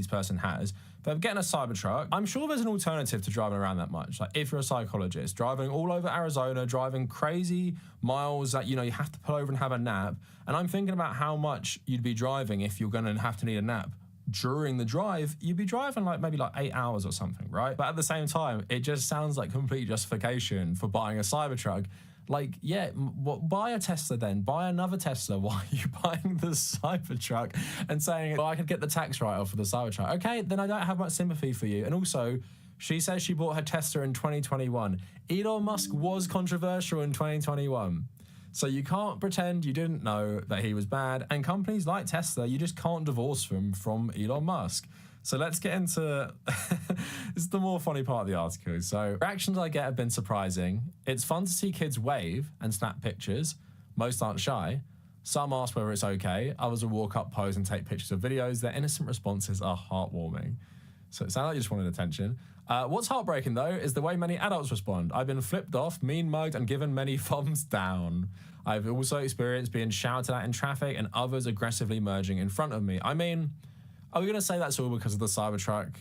expertise person has. But getting a Cybertruck, I'm sure there's an alternative to driving around that much. Like if you're a psychologist, driving all over Arizona, driving crazy miles that, you know, you have to pull over and have a nap. And I'm thinking about how much you'd be driving if you're going to have to need a nap. During the drive, you'd be driving like maybe like 8 hours or something, right? But at the same time, it just sounds like complete justification for buying a Cybertruck. Like, yeah, buy a Tesla then. Buy another Tesla. Why are you buying the Cybertruck and saying, well, I could get the tax write-off for the Cybertruck? Okay, then I don't have much sympathy for you. And also, she says she bought her Tesla in 2021. Elon Musk was controversial in 2021. So you can't pretend you didn't know that he was bad. And companies like Tesla, you just can't divorce them from Elon Musk. So let's get into this is the more funny part of the article. So reactions I get have been surprising. It's fun to see kids wave and snap pictures. Most aren't shy. Some ask whether it's okay. Others will walk up, pose, and take pictures of videos. Their innocent responses are heartwarming. So it sounds like you just wanted attention. What's heartbreaking, though, is the way many adults respond. I've been flipped off, mean mugged, and given many thumbs down. I've also experienced being shouted at in traffic and others aggressively merging in front of me. I mean, are we going to say that's all because of the Cybertruck?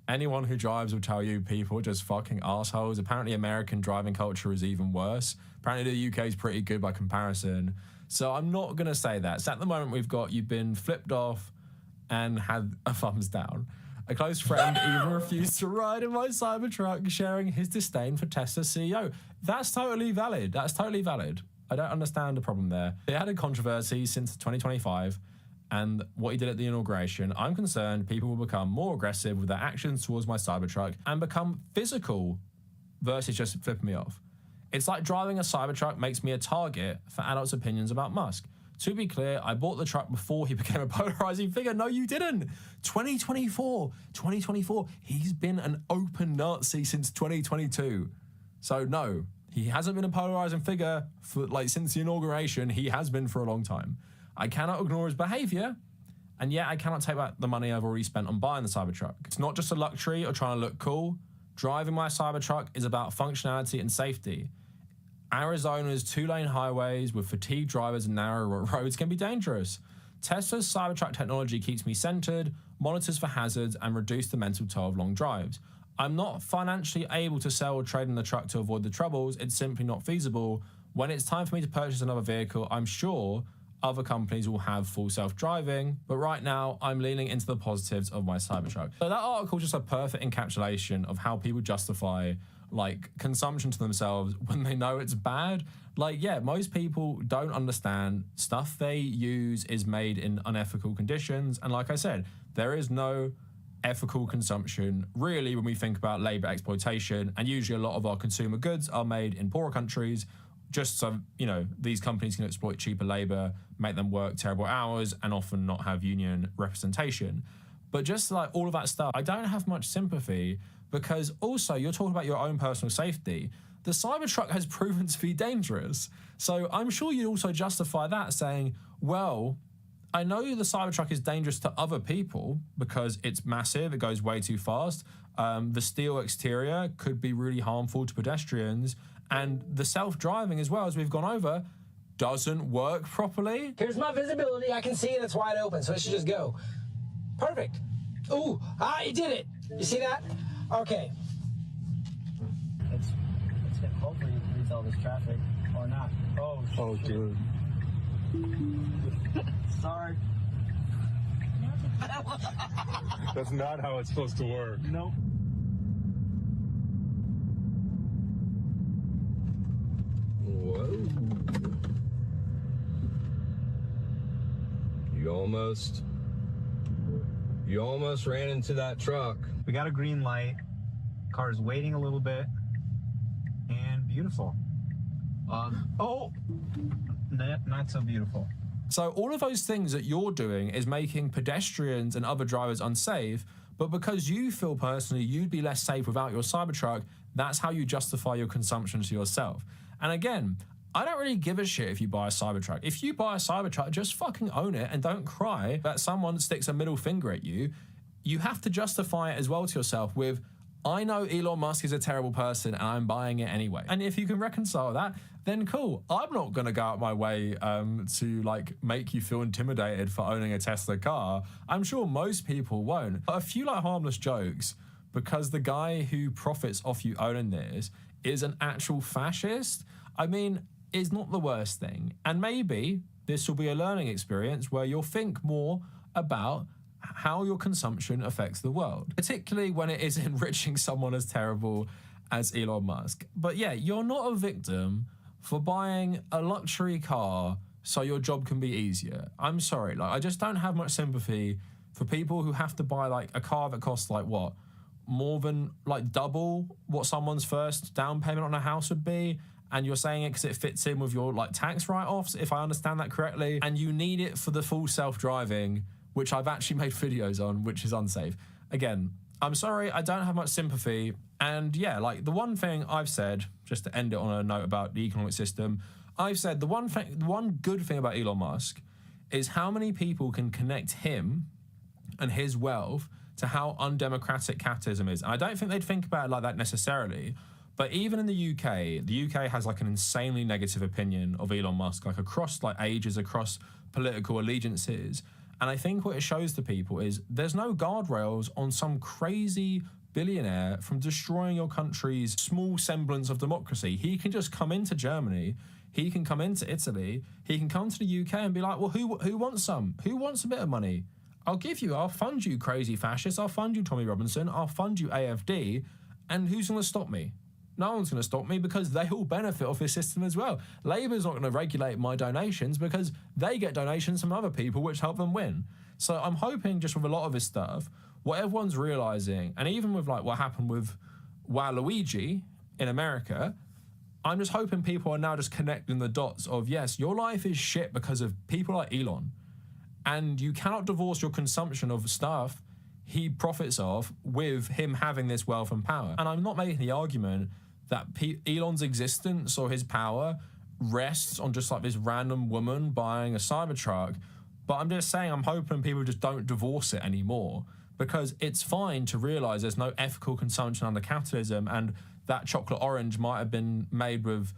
Anyone who drives will tell you people are just fucking assholes. Apparently American driving culture is even worse. Apparently the UK is pretty good by comparison. So I'm not going to say that. So at the moment we've got you've been flipped off and had a thumbs down. A close friend even refused to ride in my Cybertruck, sharing his disdain for Tesla's CEO. That's totally valid. That's totally valid. I don't understand the problem there. They had a controversy since 2025 and what he did at the inauguration. I'm concerned people will become more aggressive with their actions towards my Cybertruck and become physical versus just flipping me off. It's like driving a Cybertruck makes me a target for adults' opinions about Musk. To be clear, I bought the truck before he became a polarizing figure. No, you didn't. 2024, he's been an open Nazi since 2022. So no, he hasn't been a polarizing figure for since the inauguration. He has been for a long time. I cannot ignore his behavior, and yet I cannot take back the money I've already spent on buying the Cybertruck. It's not just a luxury or trying to look cool. Driving my Cybertruck is about functionality and safety. Arizona's 2-lane highways with fatigued drivers and narrow roads can be dangerous. Tesla's Cybertruck technology keeps me centered, monitors for hazards, and reduces the mental toll of long drives. I'm not financially able to sell or trade in the truck to avoid the troubles. It's simply not feasible. When it's time for me to purchase another vehicle, I'm sure other companies will have full self-driving, but right now I'm leaning into the positives of my Cybertruck. So that article is just a perfect encapsulation of how people justify consumption to themselves when they know it's bad. Yeah, most people don't understand stuff they use is made in unethical conditions. And like I said, there is no ethical consumption really when we think about labor exploitation. And usually a lot of our consumer goods are made in poorer countries just so, you know, these companies can exploit cheaper labor, make them work terrible hours, and often not have union representation. But just like all of that stuff, I don't have much sympathy because also you're talking about your own personal safety. The Cybertruck has proven to be dangerous. So I'm sure you'd also justify that saying, well, I know the Cybertruck is dangerous to other people because it's massive, it goes way too fast. The steel exterior could be really harmful to pedestrians. And the self-driving as well, as we've gone over, doesn't work properly. Here's my visibility. I can see it. It's wide open, so it should just go. Perfect. Ooh, it did it. You see that? Okay. Hopefully it reads all this traffic or not. Oh, dude. Sorry. That's not how it's supposed to work. Nope. Whoa. You almost ran into that truck. We got a green light. Car's waiting a little bit. And beautiful. Not so beautiful. So all of those things that you're doing is making pedestrians and other drivers unsafe, but because you feel personally you'd be less safe without your Cybertruck, that's how you justify your consumption to yourself. And again, I don't really give a shit if you buy a Cybertruck. If you buy a Cybertruck, just fucking own it and don't cry that someone sticks a middle finger at you. You have to justify it as well to yourself with, I know Elon Musk is a terrible person and I'm buying it anyway. And if you can reconcile that, then cool. I'm not going to go out my way to like make you feel intimidated for owning a Tesla car. I'm sure most people won't. But a few like harmless jokes, because the guy who profits off you owning this is an actual fascist, I mean, is not the worst thing. And maybe this will be a learning experience where you'll think more about how your consumption affects the world, particularly when it is enriching someone as terrible as Elon Musk. But yeah, you're not a victim for buying a luxury car so your job can be easier. I'm sorry, like I just don't have much sympathy for people who have to buy like a car that costs like what? More than like double what someone's first down payment on a house would be. And you're saying it because it fits in with your like tax write-offs, if I understand that correctly. And you need it for the full self-driving, which I've actually made videos on, which is unsafe. Again, I'm sorry, I don't have much sympathy. And yeah, like the one thing I've said, just to end it on a note about the economic system, I've said the one good thing about Elon Musk is how many people can connect him and his wealth to how undemocratic capitalism is. And I don't think they'd think about it like that necessarily. But even in the UK has like an insanely negative opinion of Elon Musk, like across like ages, across political allegiances. And I think what it shows to people is there's no guardrails on some crazy billionaire from destroying your country's small semblance of democracy. He can just come into Germany, he can come into Italy, he can come to the UK and be like, well, who wants some? Who wants a bit of money? I'll fund you crazy fascists, I'll fund you Tommy Robinson, I'll fund you AFD, and who's gonna stop me? No one's going to stop me because they all benefit off this system as well. Labour's not going to regulate my donations because they get donations from other people which help them win. So I'm hoping just with a lot of this stuff, what everyone's realising, and even with like what happened with Waluigi in America, I'm just hoping people are now just connecting the dots of, yes, your life is shit because of people like Elon. And you cannot divorce your consumption of stuff he profits off with him having this wealth and power. And I'm not making the argument that Elon's existence or his power rests on just like this random woman buying a Cybertruck, but I'm just saying I'm hoping people just don't divorce it anymore, because it's fine to realize there's no ethical consumption under capitalism, and that chocolate orange might have been made with,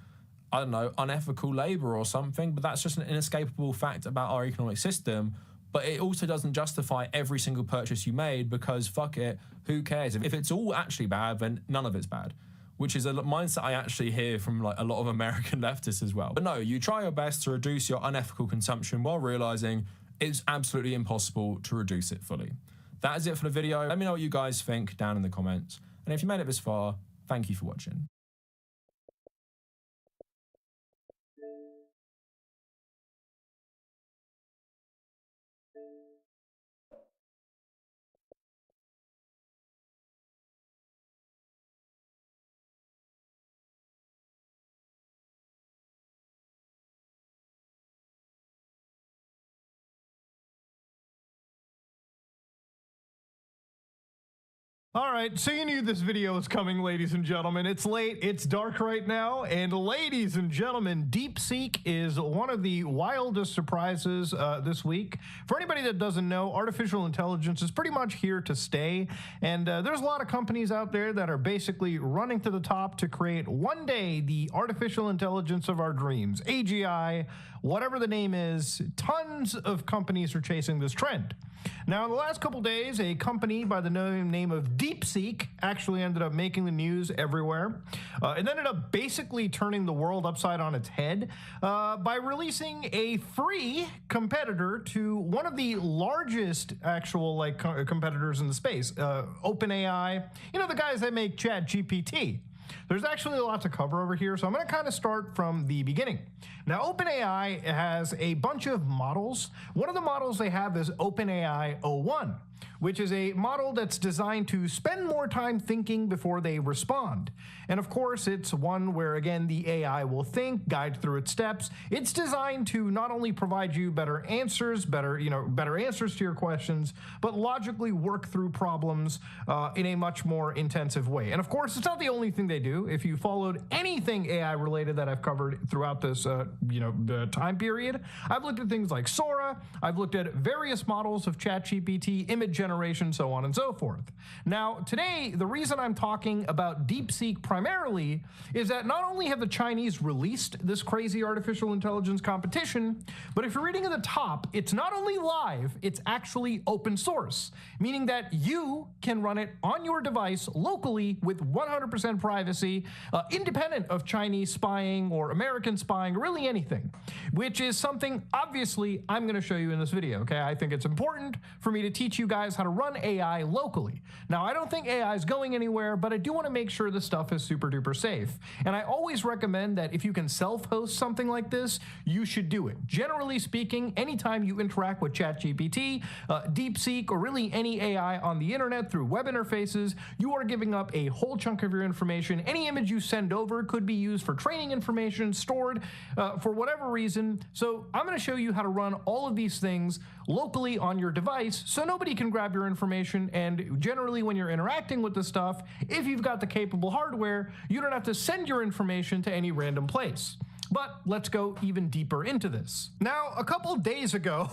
I don't know, unethical labor or something, but that's just an inescapable fact about our economic system. But it also doesn't justify every single purchase you made, because fuck it, who cares? If it's all actually bad, then none of it's bad, which is a mindset I actually hear from like a lot of American leftists as well. But no, you try your best to reduce your unethical consumption while realizing it's absolutely impossible to reduce it fully. That is it for the video. Let me know what you guys think down in the comments. And if you made it this far, thank you for watching. All right, so you knew this video was coming, ladies and gentlemen. It's late, it's dark right now, and ladies and gentlemen, DeepSeek is one of the wildest surprises this week. For anybody that doesn't know, artificial intelligence is pretty much here to stay, and there's a lot of companies out there that are basically running to the top to create one day the artificial intelligence of our dreams. AGI, whatever the name is, tons of companies are chasing this trend. Now, in the last couple days, a company by the name of DeepSeek actually ended up making the news everywhere. It ended up basically turning the world upside on its head by releasing a free competitor to one of the largest actual competitors in the space, OpenAI. You know, the guys that make ChatGPT. There's actually a lot to cover over here, so I'm going to kind of start from the beginning. Now, OpenAI has a bunch of models. One of the models they have is OpenAI 01, which is a model that's designed to spend more time thinking before they respond. And of course, it's one where, again, the AI will think, guide through its steps. It's designed to not only provide you better answers, better answers to your questions, but logically work through problems in a much more intensive way. And of course, it's not the only thing they do. If you followed anything AI related that I've covered throughout this, the time period, I've looked at things like Sora. I've looked at various models of ChatGPT, image bit generation, so on and so forth. Now, today, the reason I'm talking about DeepSeek primarily is that not only have the Chinese released this crazy artificial intelligence competition, but if you're reading at the top, it's not only live, it's actually open source, meaning that you can run it on your device locally with 100% privacy, independent of Chinese spying or American spying, or really anything, which is something obviously I'm going to show you in this video, okay? I think it's important for me to teach you guys how to run AI locally. Now, I don't think AI is going anywhere, but I do want to make sure the stuff is super duper safe. And I always recommend that if you can self-host something like this, you should do it. Generally speaking, anytime you interact with ChatGPT, DeepSeek, or really any AI on the internet through web interfaces, you are giving up a whole chunk of your information. Any image you send over could be used for training information, stored for whatever reason. So I'm going to show you how to run all of these things locally on your device so nobody can grab your information. And generally when you're interacting with the stuff, if you've got the capable hardware, you don't have to send your information to any random place. But let's go even deeper into this. Now, a couple days ago,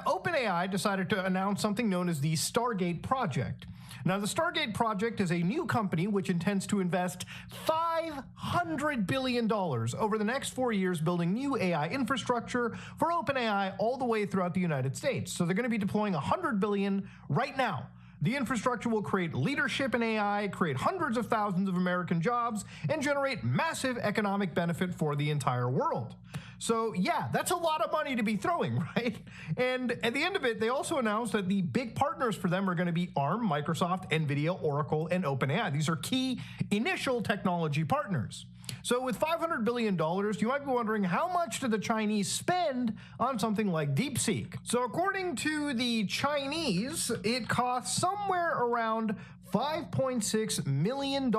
OpenAI decided to announce something known as the Stargate Project. Now, the Stargate Project is a new company which intends to invest $500 billion over the next 4 years building new AI infrastructure for OpenAI all the way throughout the United States. So they're going to be deploying $100 billion right now. The infrastructure will create leadership in AI, create hundreds of thousands of American jobs, and generate massive economic benefit for the entire world. So yeah, that's a lot of money to be throwing, right? And at the end of it, they also announced that the big partners for them are going to be ARM, Microsoft, NVIDIA, Oracle, and OpenAI. These are key initial technology partners. So with $500 billion, you might be wondering, how much did the Chinese spend on something like DeepSeek? So according to the Chinese, it costs somewhere around $5.6 million,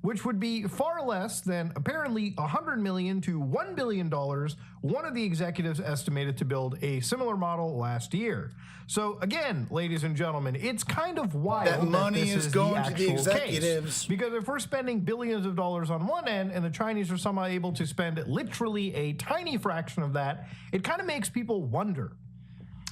which would be far less than apparently $100 million to $1 billion. One of the executives estimated to build a similar model last year. So again, ladies and gentlemen, it's kind of wild that money is going to the executives. Case. Because if we're spending billions of dollars on one end and the Chinese are somehow able to spend literally a tiny fraction of that, it kind of makes people wonder.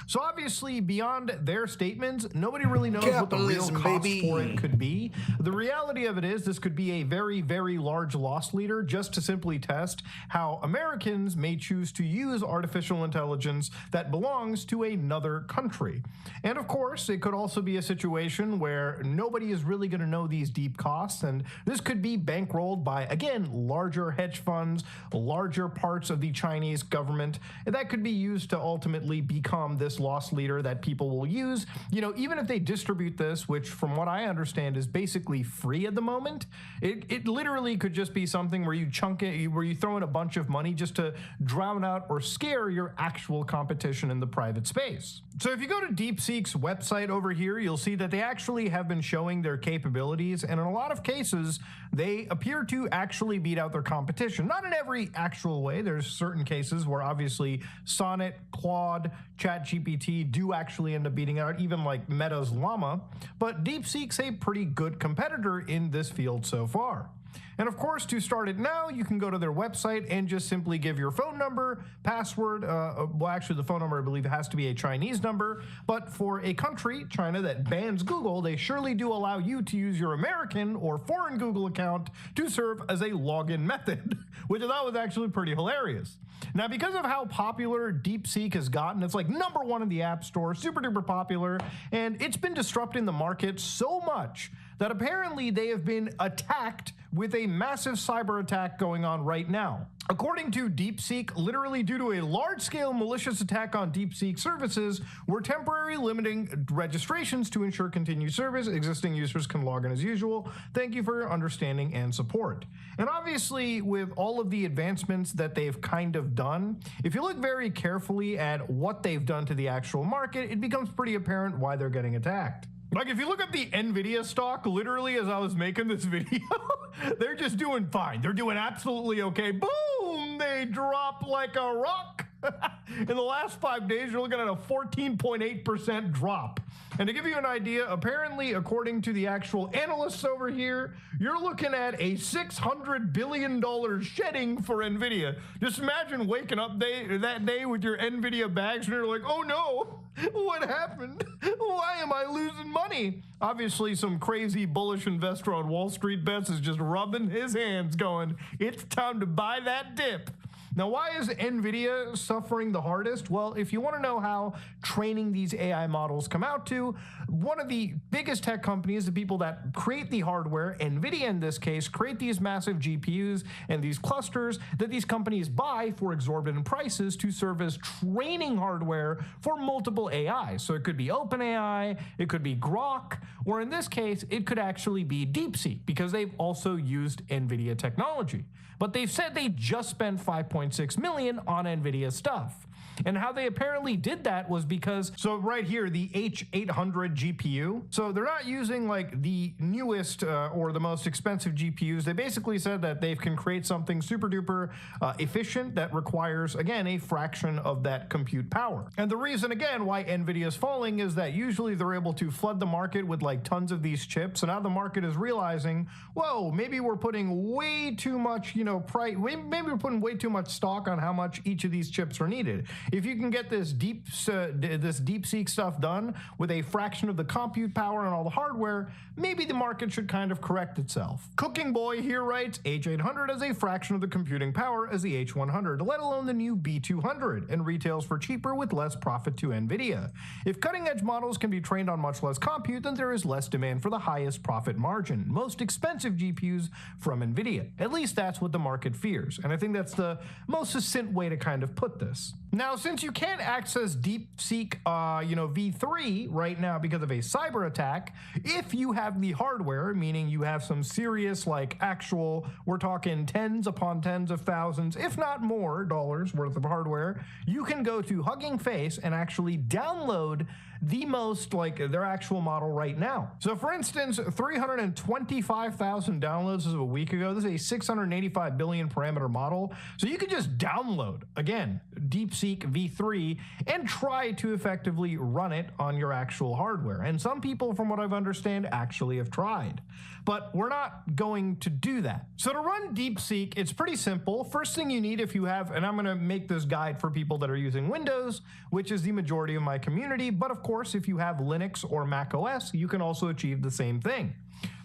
So obviously, beyond their statements, nobody really knows what the real cost for it could be. The reality of it is this could be a very, very large loss leader just to simply test how Americans may choose to use artificial intelligence that belongs to another country. And of course, it could also be a situation where nobody is really going to know these deep costs, and this could be bankrolled by, again, larger hedge funds, larger parts of the Chinese government, and that could be used to ultimately become this loss leader that people will use. You know, even if they distribute this, which from what I understand is basically free at the moment, it literally could just be something where you chunk it, where you throw in a bunch of money just to drown out or scare your actual competition in the private space. So if you go to DeepSeek's website over here, you'll see that they actually have been showing their capabilities, and in a lot of cases, they appear to actually beat out their competition. Not in every actual way. There's certain cases where obviously Sonnet, Claude, ChatGPT do actually end up beating out even like Meta's Llama, but DeepSeek's a pretty good competitor in this field so far. And of course, to start it now, you can go to their website and just simply give your phone number, password. Well, actually, the phone number, I believe, has to be a Chinese number. But for a country, China, that bans Google, they surely do allow you to use your American or foreign Google account to serve as a login method, which I thought was actually pretty hilarious. Now, because of how popular DeepSeek has gotten, it's like #1 in the App Store, super duper popular, and it's been disrupting the market so much that apparently they have been attacked with a massive cyber attack going on right now. According to DeepSeek, literally due to a large-scale malicious attack on DeepSeek services, we're temporarily limiting registrations to ensure continued service. Existing users can log in as usual. Thank you for your understanding and support. And obviously, with all of the advancements that they've kind of done, if you look very carefully at what they've done to the actual market, it becomes pretty apparent why they're getting attacked. Like, if you look at the NVIDIA stock, literally as I was making this video, they're just doing fine. They're doing absolutely okay. Boom! They drop like a rock. In the last 5 days, you're looking at a 14.8% drop. And to give you an idea, apparently, according to the actual analysts over here, you're looking at a $600 billion shedding for NVIDIA. Just imagine waking up that day with your NVIDIA bags and you're like, oh no, what happened? Why am I losing money? Obviously, some crazy bullish investor on Wall Street Bets is just rubbing his hands going, it's time to buy that dip. Now, why is NVIDIA suffering the hardest? Well, if you want to know how training these AI models come out to, one of the biggest tech companies, the people that create the hardware, NVIDIA in this case, create these massive GPUs and these clusters that these companies buy for exorbitant prices to serve as training hardware for multiple AI. So it could be OpenAI, it could be Grok, or in this case, it could actually be DeepSeek because they've also used NVIDIA technology. But they've said they just spent $5.6 million on NVIDIA stuff. And how they apparently did that was because, so right here, the H800 GPU, so they're not using like the newest or the most expensive GPUs. They basically said that they can create something super duper efficient that requires, again, a fraction of that compute power. And the reason, again, why NVIDIA is falling is that usually they're able to flood the market with like tons of these chips. And now the market is realizing, whoa, maybe we're putting way too much, maybe we're putting way too much stock on how much each of these chips are needed. If you can get this DeepSeek stuff done with a fraction of the compute power and all the hardware, maybe the market should kind of correct itself. Cooking Boy here writes, H800 has a fraction of the computing power as the H100, let alone the new B200, and retails for cheaper with less profit to NVIDIA. If cutting-edge models can be trained on much less compute, then there is less demand for the highest profit margin, most expensive GPUs from NVIDIA. At least that's what the market fears, and I think that's the most succinct way to kind of put this. Now, since you can't access DeepSeek, V3 right now because of a cyber attack, if you have the hardware, meaning you have some serious, like actual, we're talking tens upon tens of thousands, if not more dollars worth of hardware, you can go to Hugging Face and actually download the most, like their actual model right now. So for instance, 325,000 downloads as of a week ago. This is a 685 billion parameter model. So you could just download, again, DeepSeek V3 and try to effectively run it on your actual hardware. And some people, from what I've understand, actually have tried. But we're not going to do that. So to run DeepSeek, it's pretty simple. First thing you need if you have, and I'm gonna make this guide for people that are using Windows, which is the majority of my community, but of course, if you have Linux or Mac OS, you can also achieve the same thing.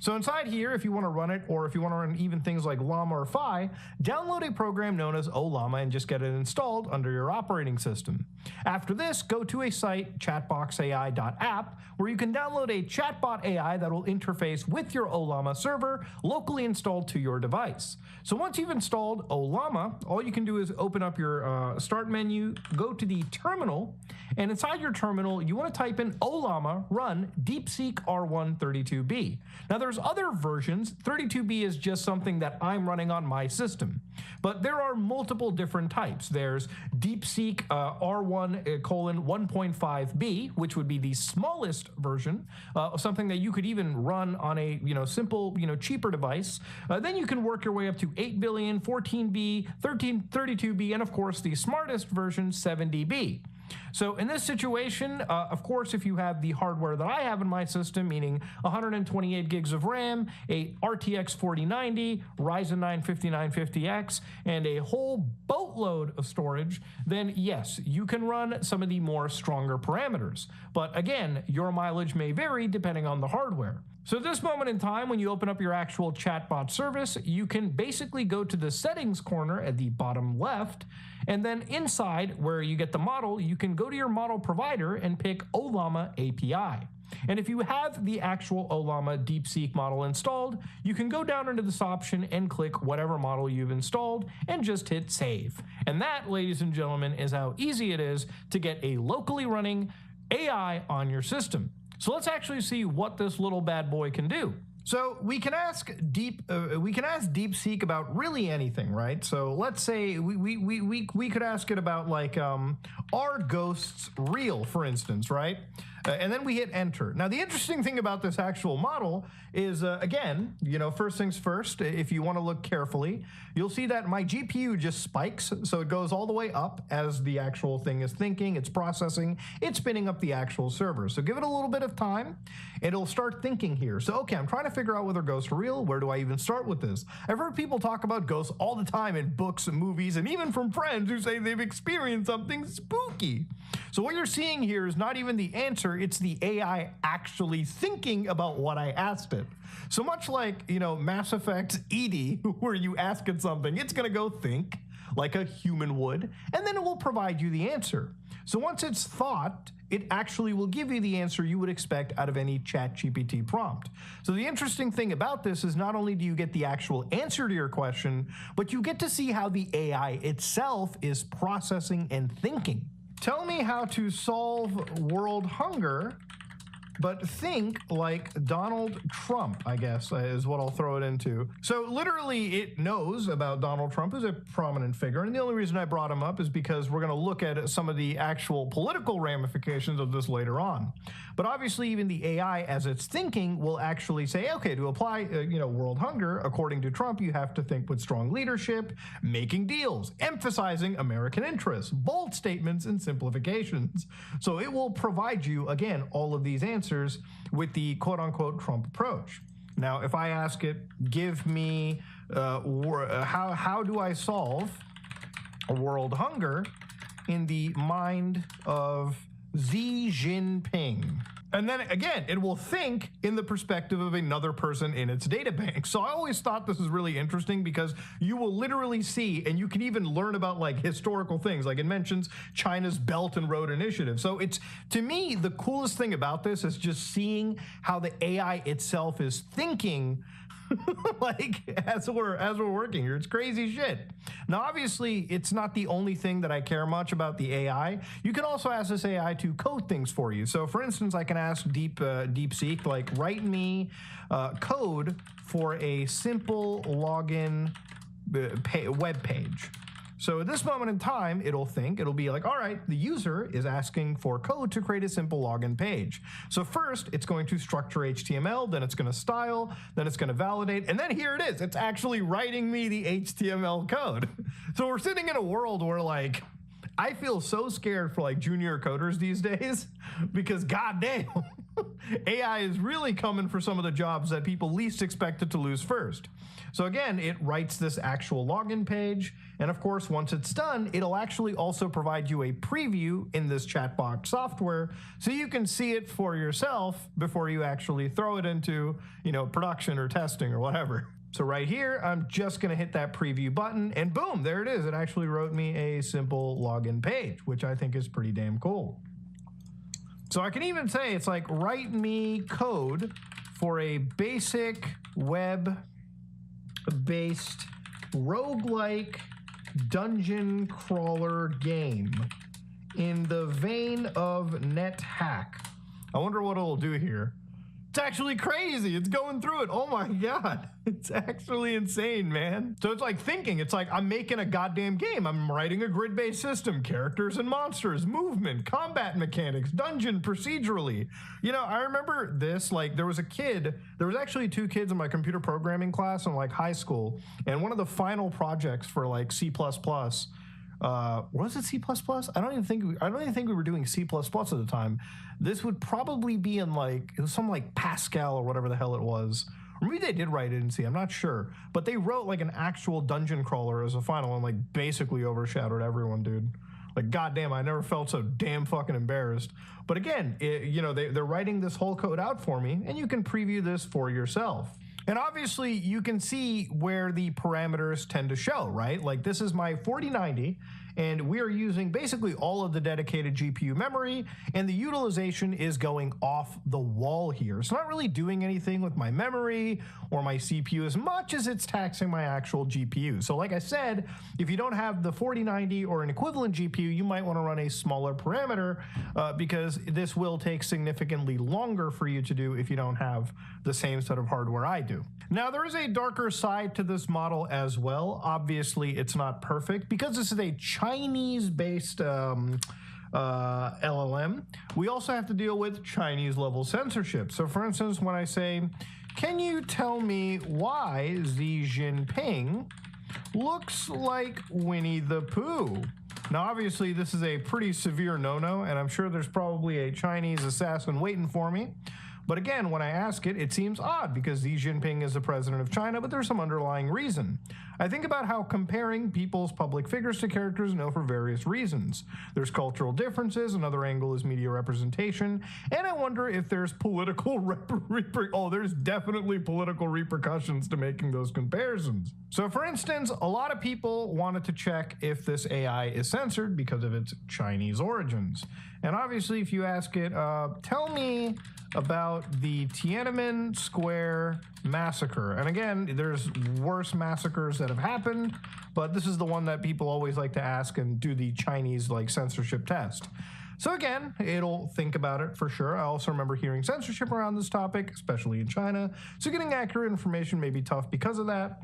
So inside here, if you want to run it, or if you want to run even things like Llama or Phi, download a program known as OLlama and just get it installed under your operating system. After this, go to a site, chatboxai.app, where you can download a chatbot AI that will interface with your OLlama server locally installed to your device. So once you've installed OLlama, all you can do is open up your start menu, go to the terminal, and inside your terminal, you want to type in OLlama run DeepSeek R132B. Now there's other versions. 32B is just something that I'm running on my system, but there are multiple different types. There's DeepSeek R1:1.5B, which would be the smallest version, something that you could even run on a simple cheaper device. Then you can work your way up to 8 billion, 14B, 32B, and of course the smartest version, 70B. So in this situation, of course, if you have the hardware that I have in my system, meaning 128 gigs of RAM, a RTX 4090, Ryzen 9 5950X, and a whole boatload of storage, then yes, you can run some of the more stronger parameters. But again, your mileage may vary depending on the hardware. So at this moment in time, when you open up your actual chatbot service, you can basically go to the settings corner at the bottom left, and then inside where you get the model, you can go to your model provider and pick OLlama API. And if you have the actual OLlama DeepSeek model installed, you can go down into this option and click whatever model you've installed and just hit save. And that, ladies and gentlemen, is how easy it is to get a locally running AI on your system. So let's actually see what this little bad boy can do. So we can ask DeepSeek about really anything, right? So let's say we could ask it about like, are ghosts real, for instance, right? And then we hit enter. Now, the interesting thing about this actual model is, again, you know, first things first, if you want to look carefully, you'll see that my GPU just spikes. So it goes all the way up as the actual thing is thinking, it's processing, it's spinning up the actual server. So give it a little bit of time, and it'll start thinking here. So, okay, I'm trying to figure out whether ghosts are real. Where do I even start with this? I've heard people talk about ghosts all the time in books and movies, and even from friends who say they've experienced something spooky. So what you're seeing here is not even the answer, it's the AI actually thinking about what I asked it. So much like, you know, Mass Effect ED, where you ask it something, it's gonna go think like a human would, and then it will provide you the answer. So once it's thought, it actually will give you the answer you would expect out of any ChatGPT prompt. So the interesting thing about this is not only do you get the actual answer to your question, but you get to see how the AI itself is processing and thinking. Tell me how to solve world hunger, but think like Donald Trump, I guess, is what I'll throw it into. So literally it knows about Donald Trump as a prominent figure, and the only reason I brought him up is because we're gonna look at some of the actual political ramifications of this later on. But obviously even the AI, as it's thinking, will actually say, okay, to apply you know, world hunger, according to Trump, you have to think with strong leadership, making deals, emphasizing American interests, bold statements, and simplifications. So it will provide you, again, all of these answers with the quote-unquote Trump approach. Now, if I ask it, give me how do I solve world hunger in the mind of Xi Jinping? And then again, it will think in the perspective of another person in its data bank. So I always thought this is really interesting because you will literally see, and you can even learn about like historical things, like it mentions China's Belt and Road Initiative. So it's, to me, the coolest thing about this is just seeing how the AI itself is thinking like as we're working here. It's crazy shit. Now, obviously, it's not the only thing that I care much about the AI. You can also ask this AI to code things for you. So, for instance, I can ask DeepSeek, like, write me code for a simple login web page. So at this moment in time, it'll think, it'll be like, all right, the user is asking for code to create a simple login page. So first, it's going to structure HTML, then it's going to style, then it's going to validate, and then here it is. It's actually writing me the HTML code. So we're sitting in a world where, like, I feel so scared for like junior coders these days because goddamn, AI is really coming for some of the jobs that people least expected to lose first. So again, it writes this actual login page, and of course, once it's done, it'll actually also provide you a preview in this chatbot software so you can see it for yourself before you actually throw it into, you know, production or testing or whatever. So right here, I'm just gonna hit that preview button, and boom, there it is. It actually wrote me a simple login page, which I think is pretty damn cool. So I can even say, it's like, write me code for a basic web-based roguelike dungeon crawler game in the vein of NetHack. I wonder what it'll do here. It's actually crazy. It's going through it. Oh my God. It's actually insane, man. So it's like thinking, it's like I'm making a goddamn game. I'm writing a grid-based system, characters and monsters, movement, combat mechanics, dungeon procedurally. You know, I remember this, like there was actually two kids in my computer programming class in like high school. And one of the final projects for like C++, was it C++? I don't even think we were doing C++ at the time. This would probably be in like, it was some like Pascal or whatever the hell it was. Or maybe they did write it in C, I'm not sure. But they wrote like an actual dungeon crawler as a final and like basically overshadowed everyone, dude. Like, goddamn, I never felt so damn fucking embarrassed. But again, you know, they're writing this whole code out for me, and you can preview this for yourself. And obviously, you can see where the parameters tend to show, right? Like, this is my 4090, and we are using basically all of the dedicated GPU memory, and the utilization is going off the wall here. It's not really doing anything with my memory or my CPU as much as it's taxing my actual GPU. So like I said, if you don't have the 4090 or an equivalent GPU, you might want to run a smaller parameter because this will take significantly longer for you to do if you don't have the same set of hardware I do. Now, there is a darker side to this model as well. Obviously, it's not perfect because this is a Chinese-based LLM. We also have to deal with Chinese-level censorship. So, for instance, when I say, can you tell me why Xi Jinping looks like Winnie the Pooh? Now, obviously, this is a pretty severe no-no, and I'm sure there's probably a Chinese assassin waiting for me. But again, when I ask it, it seems odd because Xi Jinping is the president of China, but there's some underlying reason. I think about how comparing people's public figures to characters know for various reasons. There's cultural differences, another angle is media representation, and I wonder if there's political there's definitely political repercussions to making those comparisons. So for instance, a lot of people wanted to check if this AI is censored because of its Chinese origins. And obviously, if you ask it, tell me about the Tiananmen Square massacre. And again, there's worse massacres that have happened, but this is the one that people always like to ask and do the Chinese censorship test. So again, it'll think about it for sure. I also remember hearing censorship around this topic, especially in China. So getting accurate information may be tough because of that.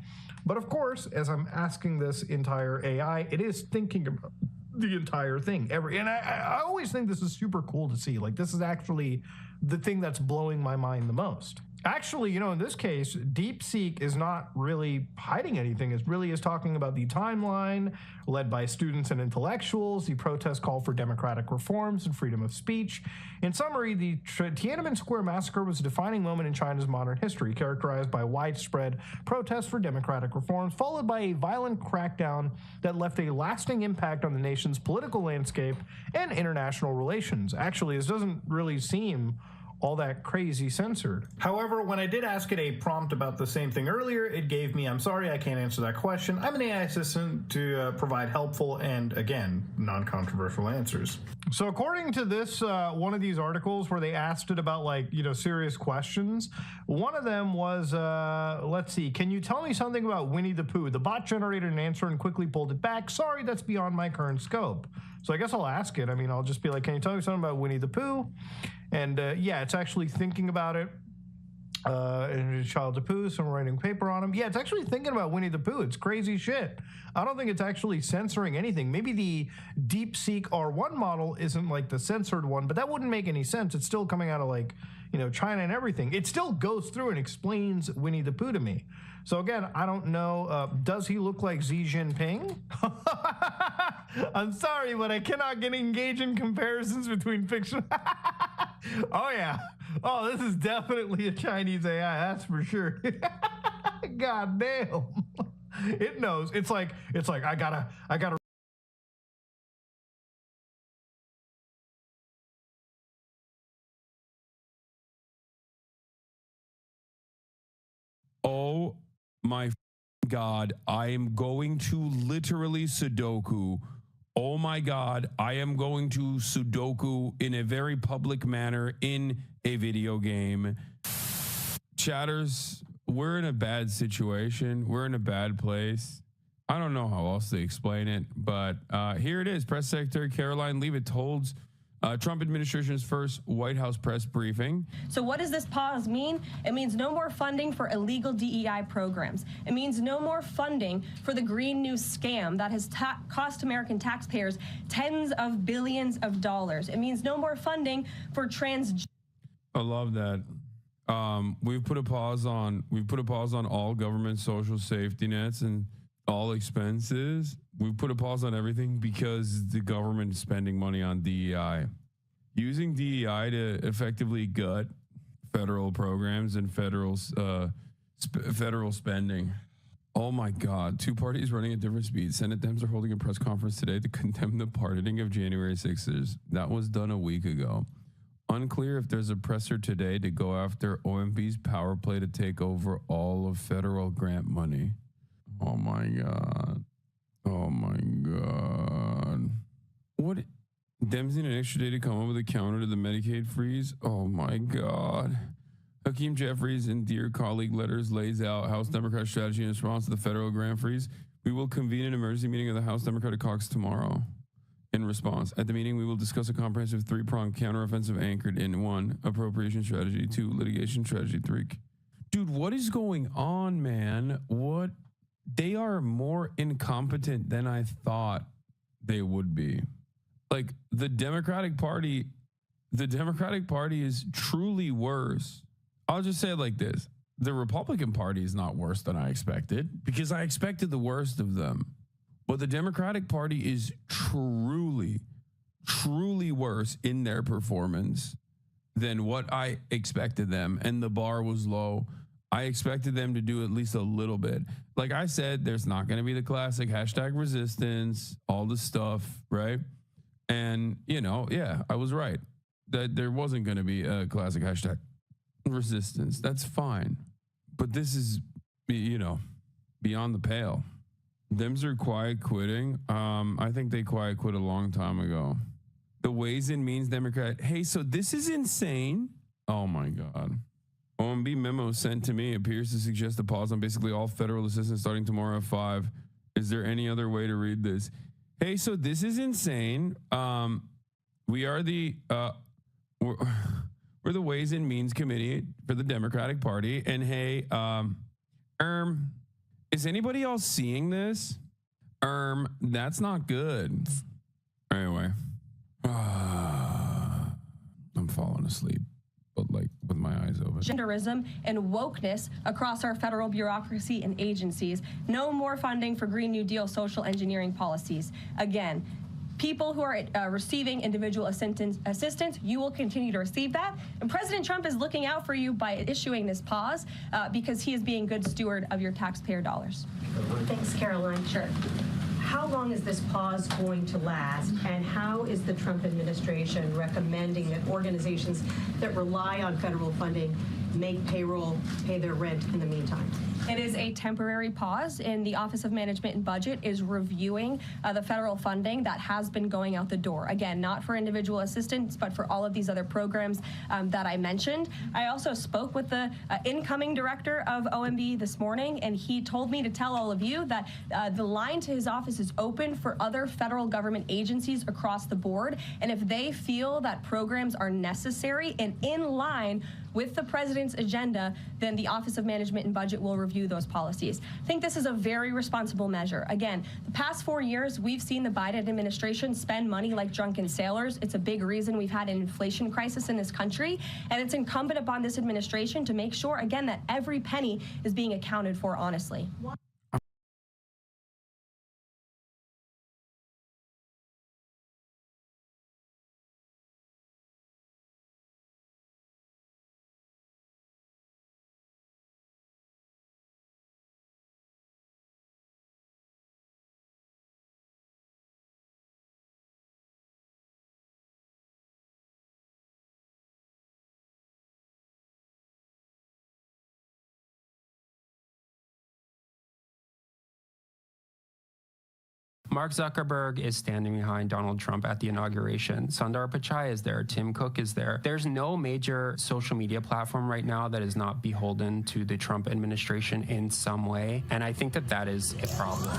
But of course, as I'm asking this entire AI, it is thinking about the entire thing. And I always think this is super cool to see. Like, this is actually the thing that's blowing my mind the most. Actually, you know, in this case, DeepSeek is not really hiding anything. It really is talking about the timeline led by students and intellectuals. The protest call for democratic reforms and freedom of speech. In summary, the Tiananmen Square massacre was a defining moment in China's modern history, characterized by widespread protests for democratic reforms, followed by a violent crackdown that left a lasting impact on the nation's political landscape and international relations. Actually, this doesn't really seem all that crazy censored. However, when I did ask it a prompt about the same thing earlier, it gave me, I'm sorry, I can't answer that question. I'm an AI assistant to provide helpful and, again, non-controversial answers. So according to this, one of these articles where they asked it about serious questions, one of them was, let's see, can you tell me something about Winnie the Pooh? The bot generated an answer and quickly pulled it back. Sorry, that's beyond my current scope. So I guess I'll ask it. I mean, I'll just be like, can you tell me something about Winnie the Pooh? And yeah, it's actually thinking about it. And Child the Pooh, someone writing a paper on him. Yeah, it's actually thinking about Winnie the Pooh. It's crazy shit. I don't think it's actually censoring anything. Maybe the DeepSeek R1 model isn't like the censored one, but that wouldn't make any sense. It's still coming out of China and everything. It still goes through and explains Winnie the Pooh to me. So again, I don't know, does he look like Xi Jinping? I'm sorry, but I cannot engage in comparisons between fiction. Oh yeah. Oh, this is definitely a Chinese AI, that's for sure. God damn. It knows. It's like I gotta Oh my God, I am going to literally Sudoku. Oh my God, I am going to Sudoku in a very public manner in a video game. Chatters, we're in a bad situation. We're in a bad place. I don't know how else to explain it, but here it is. Press Secretary Caroline Leavitt holds Trump administration's first White House press briefing. So what does this pause mean? It means no more funding for illegal DEI programs. It means no more funding for the Green New scam that has cost American taxpayers tens of billions of dollars. It means no more funding for trans. I love that. We've put a pause on all government social safety nets and all expenses. We put a pause on everything because the government is spending money on DEI. Using DEI to effectively gut federal programs and federal spending. Oh my God, two parties running at different speeds. Senate Dems are holding a press conference today to condemn the pardoning of January 6ers. That was done a week ago. Unclear if there's a presser today to go after OMB's power play to take over all of federal grant money. Oh my God. Oh my God. What? Dems need an extra day to come up with a counter to the Medicaid freeze? Oh my God. Hakeem Jeffries in Dear Colleague letters lays out House Democrat strategy in response to the federal grant freeze. We will convene an emergency meeting of the House Democratic Caucus tomorrow. In response, at the meeting, we will discuss a comprehensive three-pronged counteroffensive anchored in 1, appropriation strategy, 2, litigation strategy, 3. Dude, what is going on, man? What? They are more incompetent than I thought they would be. Like the Democratic Party is truly worse. I'll just say it like this. The Republican Party is not worse than I expected because I expected the worst of them. But the Democratic Party is truly, truly worse in their performance than what I expected them. And the bar was low. I expected them to do at least a little bit. Like I said, there's not going to be the classic hashtag resistance, all the stuff, right? And, you know, yeah, I was right that there wasn't going to be a classic hashtag resistance. That's fine. But this is, you know, beyond the pale. Dems are quiet quitting. I think they quiet quit a long time ago. The Ways and Means Democrat. Hey, so this is insane. Oh my God. OMB memo sent to me appears to suggest a pause on basically all federal assistance starting tomorrow at 5. Is there any other way to read this? Hey, so this is insane. We are the we're the Ways and Means Committee for the Democratic Party. And hey, is anybody else seeing this? That's not good. Anyway, I'm falling asleep, but like with my eyes open. Genderism and wokeness across our federal bureaucracy and agencies. No more funding for Green New Deal social engineering policies. Again, people who are receiving individual assistance, you will continue to receive that. And President Trump is looking out for you by issuing this pause because he is being good steward of your taxpayer dollars. Thanks, Caroline. Sure. How long is this pause going to last, and how is the Trump administration recommending that organizations that rely on federal funding make payroll, pay their rent in the meantime? It is a temporary pause, and the Office of Management and Budget is reviewing the federal funding that has been going out the door. Again, not for individual assistance, but for all of these other programs that I mentioned. I also spoke with the incoming director of OMB this morning, and he told me to tell all of you that the line to his office is open for other federal government agencies across the board, and if they feel that programs are necessary and in line with the president's agenda, then the Office of Management and Budget will review those policies. I think this is a very responsible measure. Again, the past 4 years, we've seen the Biden administration spend money like drunken sailors. It's a big reason we've had an inflation crisis in this country, and it's incumbent upon this administration to make sure, again, that every penny is being accounted for honestly. Mark Zuckerberg is standing behind Donald Trump at the inauguration. Sundar Pichai is there. Tim Cook is there. There's no major social media platform right now that is not beholden to the Trump administration in some way. And I think that that is a problem.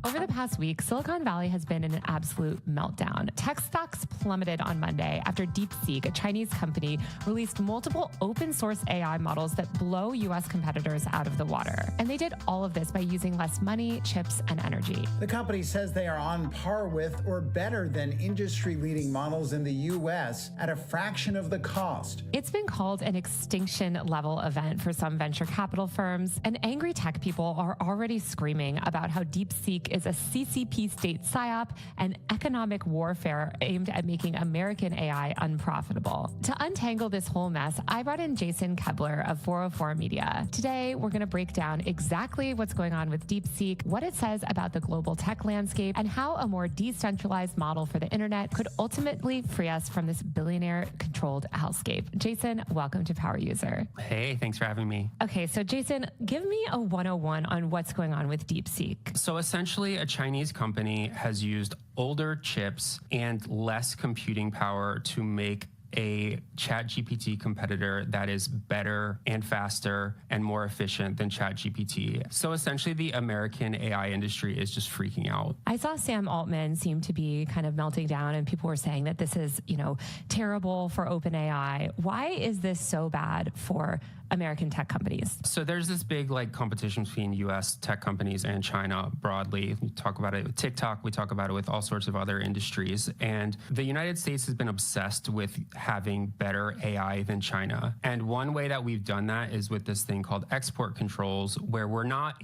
Over the past week, Silicon Valley has been in an absolute meltdown. Tech stocks plummeted on Monday after DeepSeek, a Chinese company, released multiple open source AI models that blow U.S. competitors out of the water. And they did all of this by using less money, chips, and energy. The company says they are on par with or better than industry-leading models in the U.S. at a fraction of the cost. It's been called an extinction-level event for some venture capital firms, and angry tech people are already screaming about how DeepSeek is a CCP state psyop and economic warfare aimed at making American AI unprofitable. To untangle this whole mess, I brought in Jason Kebler of 404 Media. Today, we're going to break down exactly what's going on with DeepSeek, what it says about the global tech landscape, and how a more decentralized model for the internet could ultimately free us from this billionaire-controlled hellscape. Jason, welcome to Power User. Hey, thanks for having me. Okay, so Jason, give me a 101 on what's going on with DeepSeek. So essentially, a Chinese company has used older chips and less computing power to make a ChatGPT competitor that is better and faster and more efficient than ChatGPT. So essentially the American AI industry is just freaking out. I saw Sam Altman seem to be kind of melting down, and people were saying that this is, terrible for OpenAI. Why is this so bad for American tech companies? So there's this big competition between US tech companies and China broadly. We talk about it with TikTok, we talk about it with all sorts of other industries. And the United States has been obsessed with having better AI than China. And one way that we've done that is with this thing called export controls, where we're not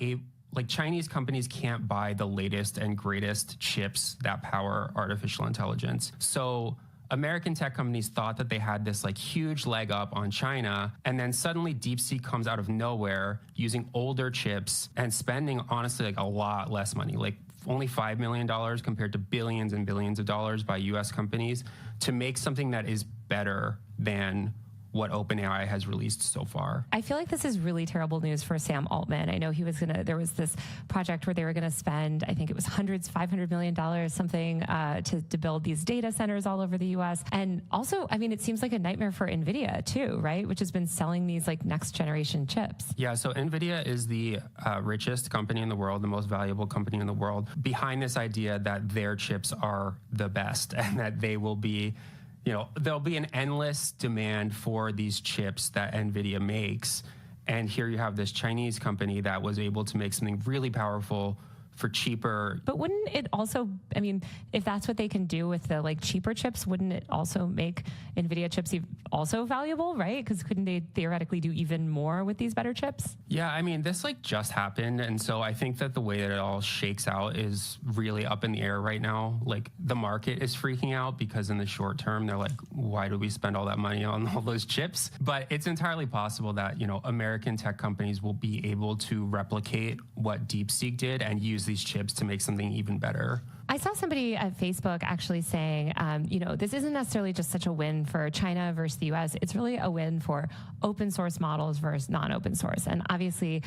Chinese companies can't buy the latest and greatest chips that power artificial intelligence. So American tech companies thought that they had this huge leg up on China, and then suddenly DeepSeek comes out of nowhere using older chips and spending honestly a lot less money, only $5 million compared to billions and billions of dollars by US companies to make something that is better than what OpenAI has released so far. I feel like this is really terrible news for Sam Altman. I know there was this project where they were going to spend, I think it was $500 million, something to build these data centers all over the US. And also, it seems like a nightmare for NVIDIA too, right? Which has been selling these next generation chips. Yeah, so NVIDIA is the richest company in the world, the most valuable company in the world, behind this idea that their chips are the best and that they will be there'll be an endless demand for these chips that NVIDIA makes. And here you have this Chinese company that was able to make something really powerful for cheaper. But wouldn't it also, if that's what they can do with the cheaper chips, wouldn't it also make NVIDIA chips also valuable, right? Because couldn't they theoretically do even more with these better chips? Yeah, this just happened. And so I think that the way that it all shakes out is really up in the air right now. The market is freaking out because in the short term, they're why do we spend all that money on all those chips? But it's entirely possible that, American tech companies will be able to replicate what DeepSeek did and use these chips to make something even better. I saw somebody at Facebook actually saying, this isn't necessarily just such a win for China versus the US. It's really a win for open source models versus non-open source. And obviously,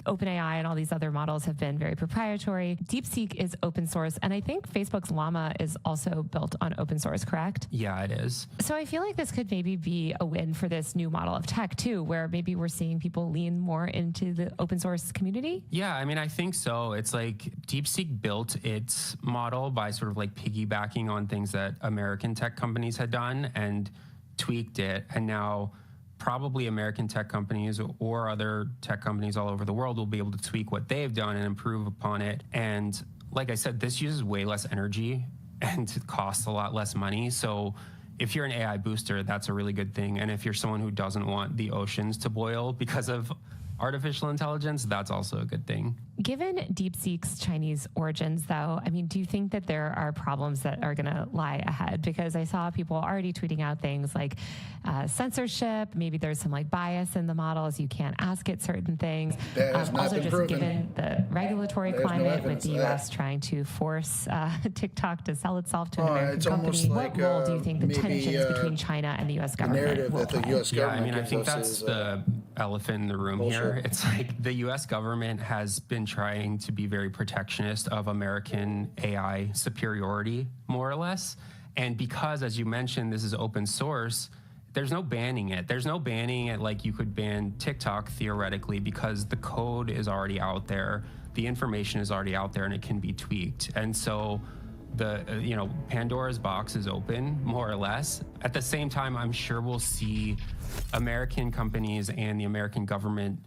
OpenAI and all these other models have been very proprietary. DeepSeek is open source, and I think Facebook's Llama is also built on open source, correct? Yeah, it is. So I feel like this could maybe be a win for this new model of tech too, where maybe we're seeing people lean more into the open source community? Yeah, I think so. It's DeepSeek built its model by sort of piggybacking on things that American tech companies had done and tweaked it, and now probably American tech companies or other tech companies all over the world will be able to tweak what they've done and improve upon it. And like I said, this uses way less energy and costs a lot less money. So if you're an AI booster, that's a really good thing. And if you're someone who doesn't want the oceans to boil because of artificial intelligence, that's also a good thing. Given DeepSeek's Chinese origins, though, do you think that there are problems that are going to lie ahead? Because I saw people already tweeting out things like censorship, maybe there's some bias in the models, you can't ask it certain things. Also, just given the regulatory climate with the U.S. trying to force TikTok to sell itself to an American company, what role do you think the tensions between China and the U.S. government will play? I think that's the elephant in the room here. It's the U.S. government has been trying to be very protectionist of American AI superiority, more or less. And because, as you mentioned, this is open source, there's no banning it. There's no banning it you could ban TikTok theoretically because the code is already out there, the information is already out there, and it can be tweaked. And so Pandora's box is open, more or less. At the same time, I'm sure we'll see American companies and the American government,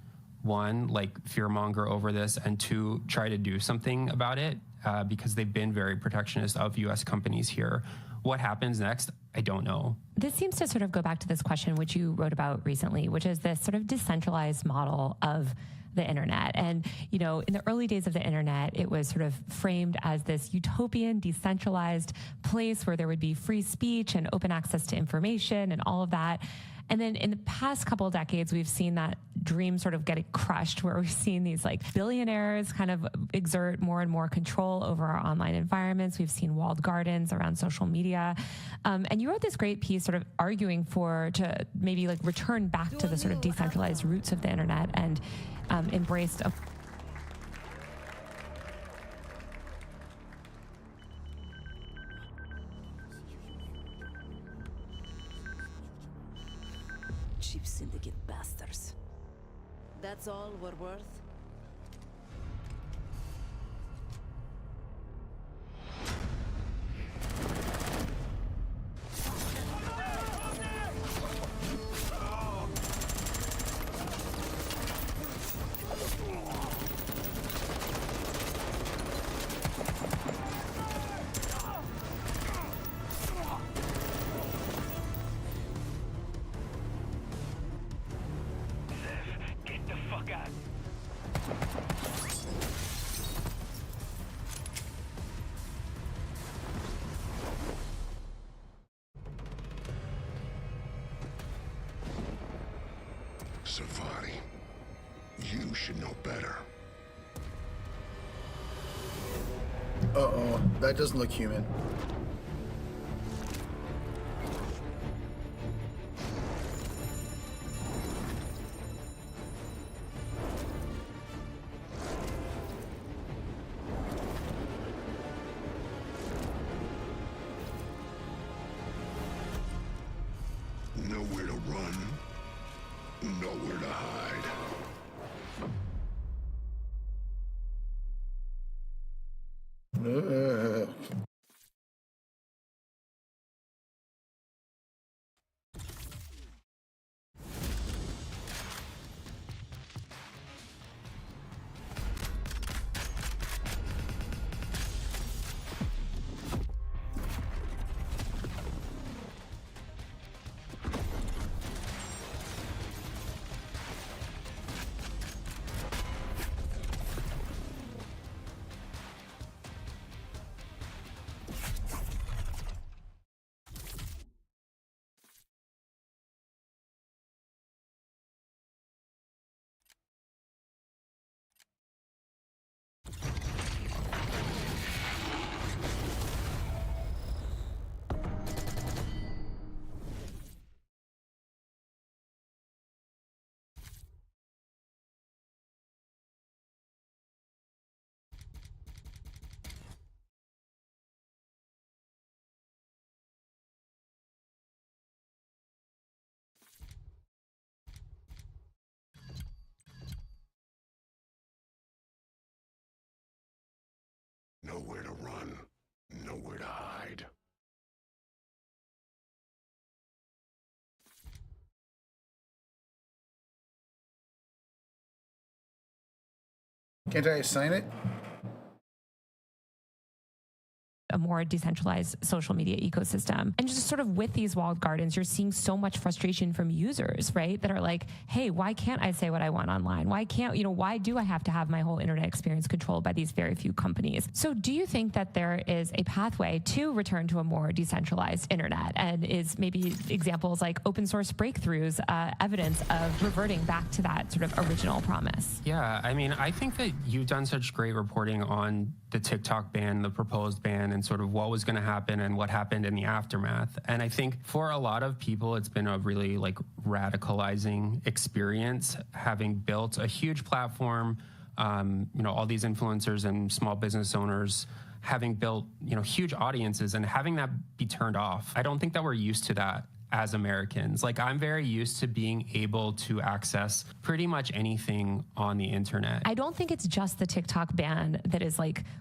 one, fearmonger over this, and two, try to do something about it because they've been very protectionist of U.S. companies here. What happens next? I don't know. This seems to sort of go back to this question which you wrote about recently, which is this sort of decentralized model of the internet. And, in the early days of the internet, it was sort of framed as this utopian, decentralized place where there would be free speech and open access to information and all of that. And then in the past couple of decades, we've seen that dream sort of get crushed, where we've seen these billionaires kind of exert more and more control over our online environments. We've seen walled gardens around social media. And you wrote this great piece sort of arguing to maybe return back to the sort of decentralized roots of the internet and embraced cheap syndicate bastards. That's all we're worth? Safari, you should know better. Uh-oh, that doesn't look human. Nowhere to run. Nowhere to hide. Nowhere to run, nowhere to hide. Can't I assign it? A more decentralized social media ecosystem. And just sort of with these walled gardens, you're seeing so much frustration from users, right? That are like, hey, why can't I say what I want online? Why can't, why do I have to have my whole internet experience controlled by these very few companies? So do you think that there is a pathway to return to a more decentralized internet? And is maybe examples like open source breakthroughs evidence of reverting back to that sort of original promise? Yeah, I mean, I think that you've done such great reporting on the TikTok ban, the proposed ban, and sort of what was going to happen and what happened in the aftermath. And I think for a lot of people, it's been a really radicalizing experience, having built a huge platform, all these influencers and small business owners having built, huge audiences and having that be turned off. I don't think that we're used to that as Americans. I'm very used to being able to access pretty much anything on the internet. I don't think it's just the TikTok ban that is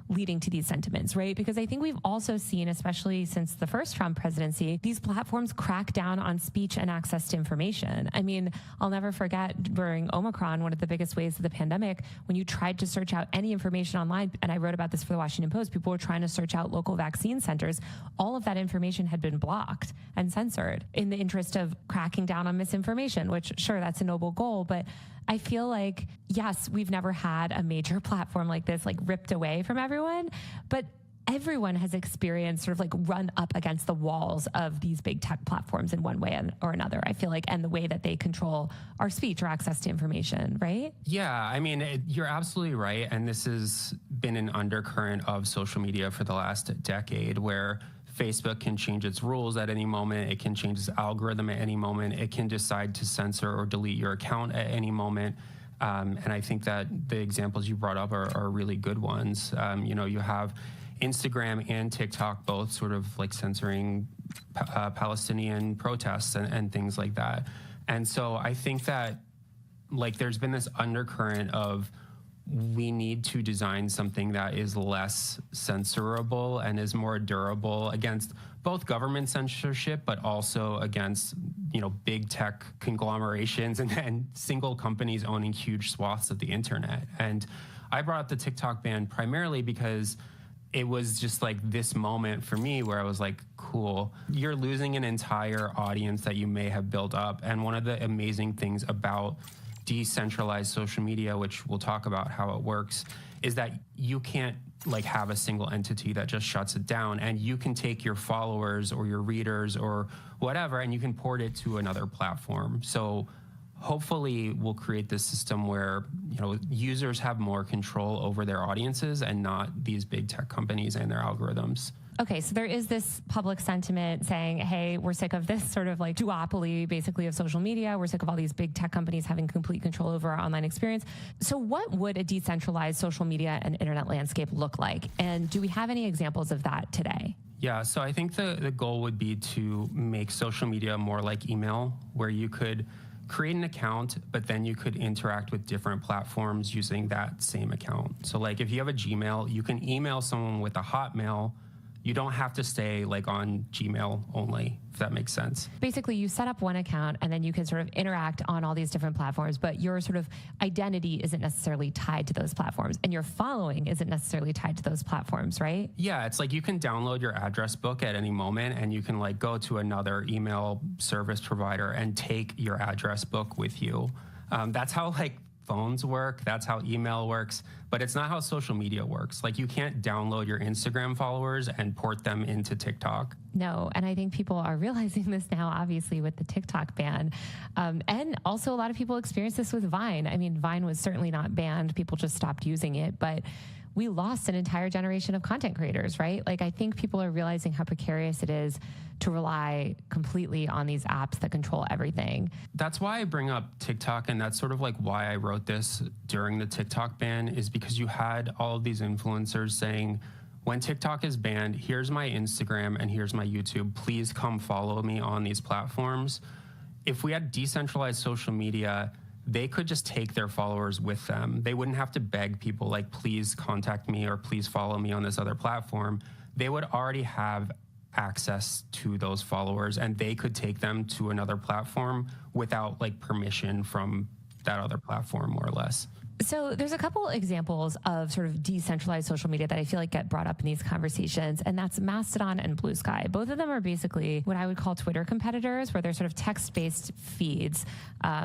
leading to these sentiments, right? Because I think we've also seen, especially since the first Trump presidency, these platforms crack down on speech and access to information. I mean, I'll never forget during Omicron, one of the biggest waves of the pandemic, when you tried to search out any information online, and I wrote about this for the Washington Post, people were trying to search out local vaccine centers. All of that information had been blocked and censored in the interest of cracking down on misinformation, which sure, that's a noble goal, but I feel like, yes, we've never had a major platform like this, ripped away from everyone, but everyone has experienced sort of run up against the walls of these big tech platforms in one way or another, I feel like, and the way that they control our speech or access to information, right? Yeah, I mean, you're absolutely right. And this has been an undercurrent of social media for the last decade, where Facebook can change its rules at any moment. It can change its algorithm at any moment. It can decide to censor or delete your account at any moment. And I think that the examples you brought up are really good ones. You have Instagram and TikTok both sort of censoring Palestinian protests and things like that. And so I think that like there's been this undercurrent of we need to design something that is less censorable and is more durable against both government censorship, but also against, you know, big tech conglomerations and single companies owning huge swaths of the internet. And I brought up the TikTok ban primarily because it was just like this moment for me where I was like, cool, you're losing an entire audience that you may have built up. And one of the amazing things about decentralized social media, which we'll talk about how it works, is that you can't like have a single entity that just shuts it down, and you can take your followers or your readers or whatever and you can port it to another platform. So hopefully we'll create this system where, you know, users have more control over their audiences and not these big tech companies and their algorithms. Okay, so there is this public sentiment saying, hey, we're sick of this sort of like duopoly, basically, of social media. We're sick of all these big tech companies having complete control over our online experience. So what would a decentralized social media and internet landscape look like? And do we have any examples of that today? Yeah, so I think the goal would be to make social media more like email, where you could create an account, but then you could interact with different platforms using that same account. So like if you have a Gmail, you can email someone with a Hotmail. You don't have to stay like on Gmail only, if that makes sense. Basically, you set up one account and then you can sort of interact on all these different platforms, but your sort of identity isn't necessarily tied to those platforms and your following isn't necessarily tied to those platforms, right? Yeah, it's like you can download your address book at any moment and you can like go to another email service provider and take your address book with you. That's how like phones work, that's how email works, but it's not how social media works. Like you can't download your Instagram followers and port them into TikTok. No, and I think people are realizing this now, obviously, with the TikTok ban. And also a lot of people experience this with Vine. I mean, Vine was certainly not banned. People just stopped using it, but we lost an entire generation of content creators, right? Like, I think people are realizing how precarious it is to rely completely on these apps that control everything. That's why I bring up TikTok, and that's sort of like why I wrote this during the TikTok ban, is because you had all of these influencers saying, when TikTok is banned, here's my Instagram and here's my YouTube. Please come follow me on these platforms. If we had decentralized social media, they could just take their followers with them. They wouldn't have to beg people like, please contact me or please follow me on this other platform. They would already have access to those followers and they could take them to another platform without like permission from that other platform, more or less. So there's a couple examples of sort of decentralized social media that I feel like get brought up in these conversations, and that's Mastodon and BlueSky. Both of them are basically what I would call Twitter competitors, where they're sort of text-based feeds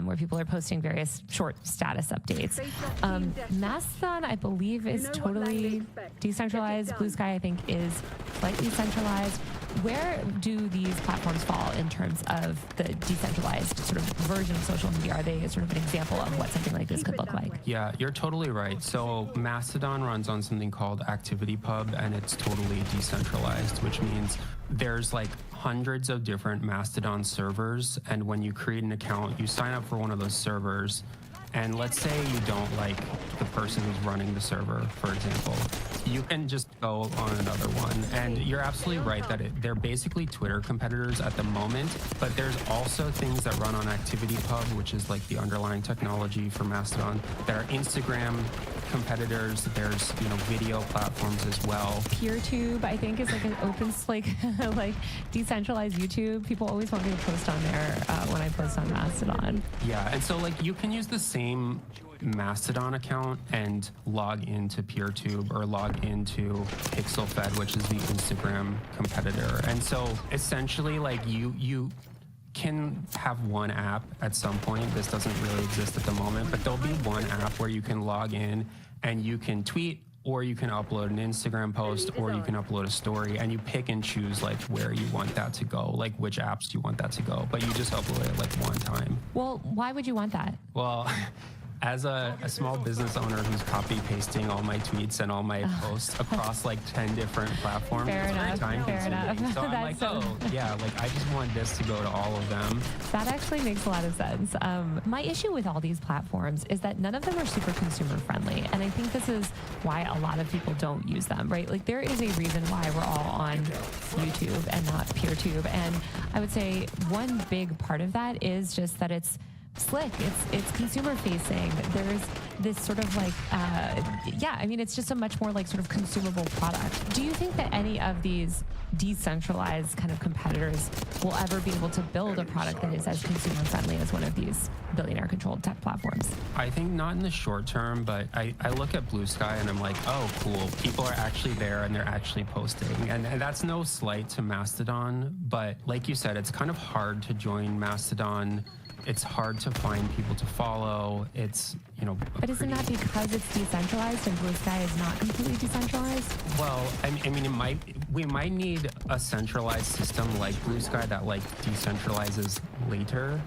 where people are posting various short status updates. Mastodon, I believe, is totally decentralized. BlueSky, I think, is slightly centralized. Where do these platforms fall in terms of the decentralized sort of version of social media? Are they sort of an example of what something like this could look like? Yeah, you're totally right. So Mastodon runs on something called ActivityPub, and it's totally decentralized, which means there's like hundreds of different Mastodon servers, and when you create an account, you sign up for one of those servers. And let's say you don't like the person who's running the server, for example. You can just go on another one. And you're absolutely right that they're basically Twitter competitors at the moment, but there's also things that run on ActivityPub, which is like the underlying technology for Mastodon, that are Instagram competitors. There's, you know, video platforms as well. PeerTube, I think, is like an open, like decentralized YouTube. People always want me to post on there when I post on Mastodon. Yeah, and so like you can use the same Mastodon account and log into PeerTube or log into PixelFed, which is the Instagram competitor. And so essentially, like you can have one app at some point. This doesn't really exist at the moment, but there'll be one app where you can log in and you can tweet, or you can upload an Instagram post, or you can upload a story, and you pick and choose like where you want that to go, like which apps you want that to go, but you just upload it like one time. Well, why would you want that? Well, As a small business owner who's copy pasting all my tweets and all my posts across like 10 different platforms, Fair it's enough. very time Fair consuming. enough. So I'm like, oh yeah, like I just want this to go to all of them. That actually makes a lot of sense. My issue with all these platforms is that none of them are super consumer friendly. And I think this is why a lot of people don't use them, right? Like there is a reason why we're all on YouTube and not PeerTube. And I would say one big part of that is just that it's slick. It's consumer facing. There's this sort of like, yeah, I mean, it's just a much more like sort of consumable product. Do you think that any of these decentralized kind of competitors will ever be able to build a product that is as consumer friendly as one of these billionaire controlled tech platforms? I think not in the short term, but I look at BlueSky and I'm like, oh, cool. People are actually there and they're actually posting. And that's no slight to Mastodon, but like you said, it's kind of hard to join Mastodon. It's hard to find people to follow. It's, you know... But isn't that because it's decentralized and BlueSky is not completely decentralized? Well, I mean, we might need a centralized system like BlueSky that like decentralizes later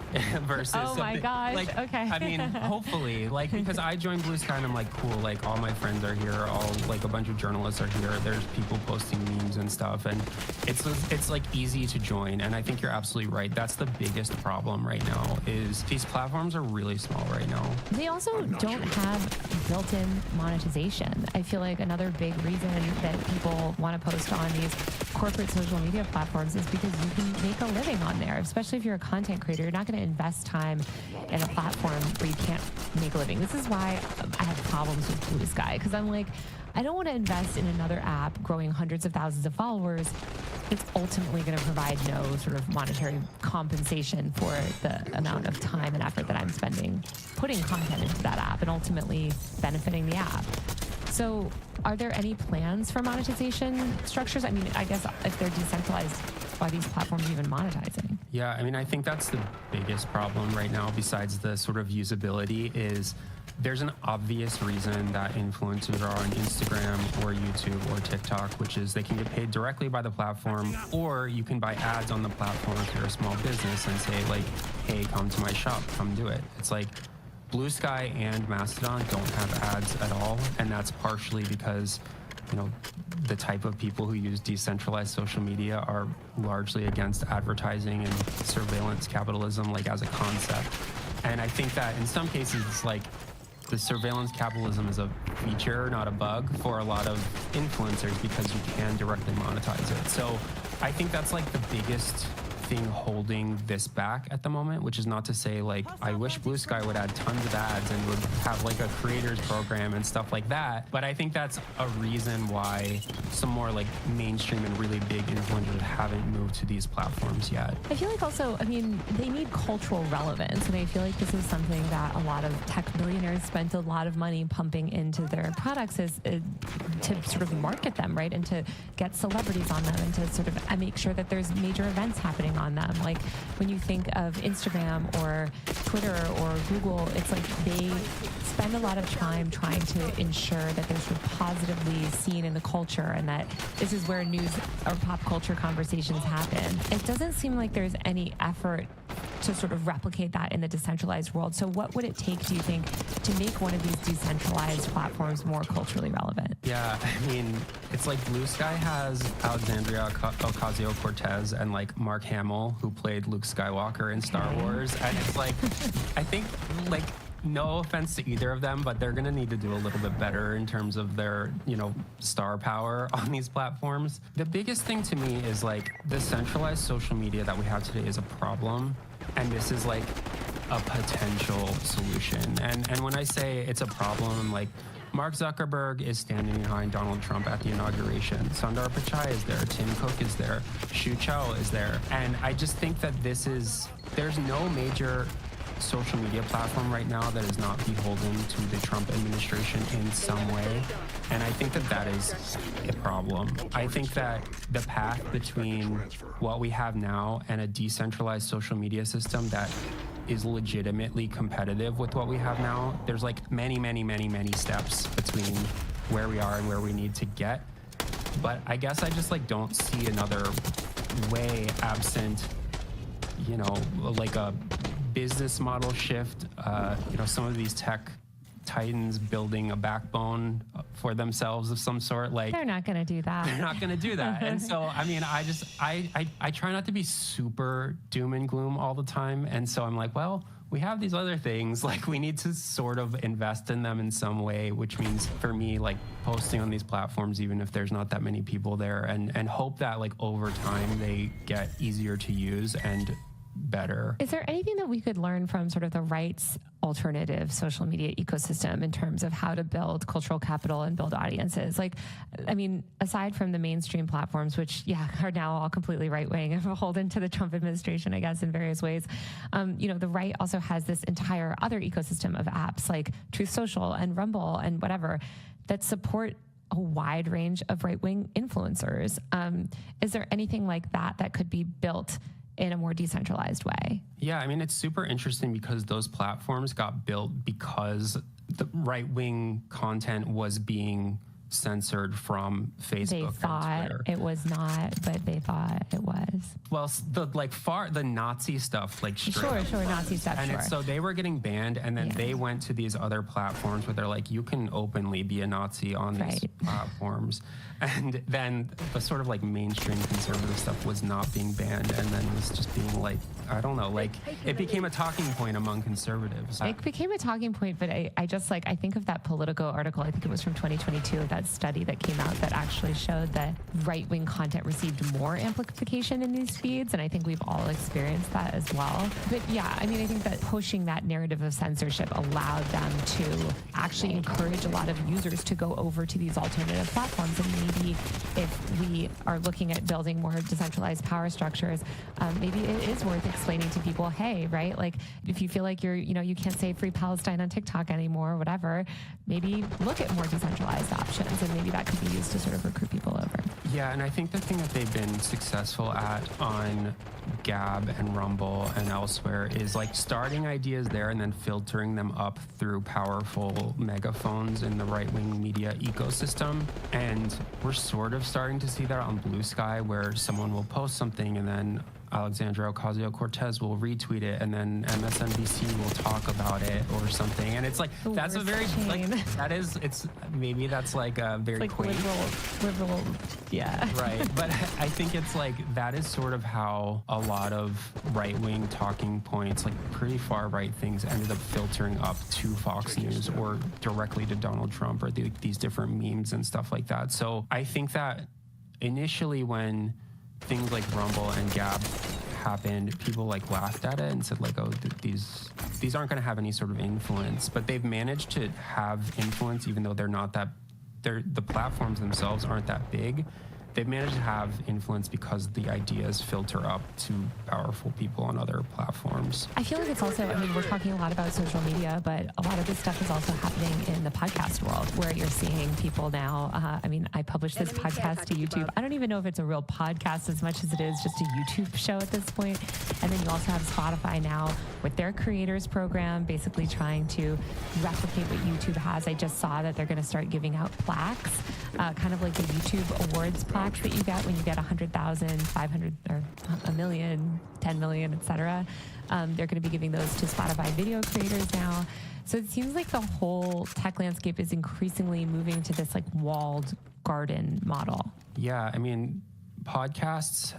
versus oh my gosh, like, okay. I mean, hopefully, like, because I joined BlueSky and I'm like, cool, like all my friends are here, all like a bunch of journalists are here, there's people posting memes and stuff, and it's like easy to join, and I think you're absolutely right. That's the biggest problem right now, is these platforms are really small right now. They also don't have built-in monetization. I feel like another big reason that people want to post on these corporate social media platforms is because you can make a living on there, especially if you're a content creator. You're not going to invest time in a platform where you can't make a living. This is why I have problems with BlueSky, because I'm like, I don't want to invest in another app growing hundreds of thousands of followers. It's ultimately going to provide no sort of monetary compensation for the amount of time and effort that I'm spending putting content into that app and ultimately benefiting the app. So are there any plans for monetization structures? I mean, I guess if they're decentralized, why are these platforms even monetizing? Yeah, I mean, I think that's the biggest problem right now, besides the sort of usability, is there's an obvious reason that influencers are on Instagram or YouTube or TikTok, which is they can get paid directly by the platform, or you can buy ads on the platform if you're a small business and say like, hey, come to my shop, come do it. It's like BlueSky and Mastodon don't have ads at all, and that's partially because, you know, the type of people who use decentralized social media are largely against advertising and surveillance capitalism, like as a concept. And I think that in some cases, it's like the surveillance capitalism is a feature, not a bug, for a lot of influencers because you can directly monetize it. So I think that's like the biggest thing holding this back at the moment, which is not to say like I wish BlueSky would add tons of ads and would have like a creators program and stuff like that, but I think that's a reason why some more like mainstream and really big influencers haven't moved to these platforms yet. I feel like also, I mean, they need cultural relevance, and I feel like this is something that a lot of tech billionaires spent a lot of money pumping into their products, is to sort of market them, right, and to get celebrities on them and to sort of make sure that there's major events happening on them. Like when you think of Instagram or Twitter or Google, it's like they spend a lot of time trying to ensure that they're sort of positively seen in the culture and that this is where news or pop culture conversations happen. It doesn't seem like there's any effort to sort of replicate that in the decentralized world. So what would it take, do you think, to make one of these decentralized platforms more culturally relevant? Yeah, I mean, it's like BlueSky has Alexandria Ocasio-Cortez and like Mark Hamill, who played Luke Skywalker in Star Wars. And it's like, I think like, no offense to either of them, but they're going to need to do a little bit better in terms of their, you know, star power on these platforms. The biggest thing to me is like the centralized social media that we have today is a problem. And this is like a potential solution. And when I say it's a problem, like Mark Zuckerberg is standing behind Donald Trump at the inauguration. Sundar Pichai is there. Tim Cook is there. Shu Chao is there. And I just think that there's no major social media platform right now that is not beholden to the Trump administration in some way. And I think that that is a problem. I think that the path between what we have now and a decentralized social media system that is legitimately competitive with what we have now, there's like many, many, many, many steps between where we are and where we need to get. But I guess I just like don't see another way absent, you know, like a business model shift. Some of these tech titans building a backbone for themselves of some sort. Like, they're not going to do that. They're not going to do that. And so, I mean, I try not to be super doom and gloom all the time. And so I'm like, well, we have these other things, like we need to sort of invest in them in some way, which means for me, like posting on these platforms, even if there's not that many people there, and hope that like over time they get easier to use and better. Is there anything that we could learn from sort of the right's alternative social media ecosystem in terms of how to build cultural capital and build audiences? Like, I mean, aside from the mainstream platforms, which, are now all completely right-wing and beholden to the Trump administration, I guess, in various ways, the right also has this entire other ecosystem of apps like Truth Social and Rumble and whatever that support a wide range of right-wing influencers. Is there anything like that could be built in a more decentralized way? Yeah, I mean, it's super interesting because those platforms got built because the right-wing content was being censored from Facebook. They thought it was not, but they thought it was. Well, the Nazi stuff, like straight sure, Nazi stuff, and so they were getting banned, and then they went to these other platforms where they're like, you can openly be a Nazi on these platforms. And then the sort of like mainstream conservative stuff was not being banned, and then was just being like, I don't know, like it became a talking point among conservatives. It became a talking point, but I just I think of that Politico article, I think it was from 2022, of that study that came out that actually showed that right-wing content received more amplification in these feeds, and I think we've all experienced that as well. But I mean, I think that pushing that narrative of censorship allowed them to actually encourage a lot of users to go over to these alternative platforms. And maybe if we are looking at building more decentralized power structures, maybe it is worth explaining to people, hey, right, like if you feel like you can't say free Palestine on TikTok anymore or whatever, maybe look at more decentralized options, and maybe that could be used to sort of recruit people over. Yeah, and I think the thing that they've been successful at on Gab and Rumble and elsewhere is like starting ideas there and then filtering them up through powerful megaphones in the right-wing media ecosystem. And we're sort of starting to see that on BlueSky, where someone will post something and then Alexandra Ocasio-Cortez will retweet it, and then MSNBC will talk about it or something. And it's like, that's a very, maybe that's like a very like quaint. Liberal, yeah. Right, but I think it's like, that is sort of how a lot of right-wing talking points, like pretty far right things, ended up filtering up to Fox News or directly to Donald Trump or these different memes and stuff like that. So I think that initially when things like Rumble and Gab happened, people like laughed at it and said like, oh, these aren't going to have any sort of influence. But they've managed to have influence, even though the platforms themselves aren't that big. They've managed to have influence because the ideas filter up to powerful people on other platforms. I feel like it's also, I mean, we're talking a lot about social media, but a lot of this stuff is also happening in the podcast world, where you're seeing people now. I mean, I published this podcast to YouTube. I don't even know if it's a real podcast as much as it is just a YouTube show at this point. And then you also have Spotify now with their creators program, basically trying to replicate what YouTube has. I just saw that they're going to start giving out plaques, kind of like the YouTube awards plaques that you get when you get 100,000, 500, or a million, 10 million, etc. They're going to be giving those to Spotify video creators now. So it seems like the whole tech landscape is increasingly moving to this like walled garden model. Yeah, I mean, podcasts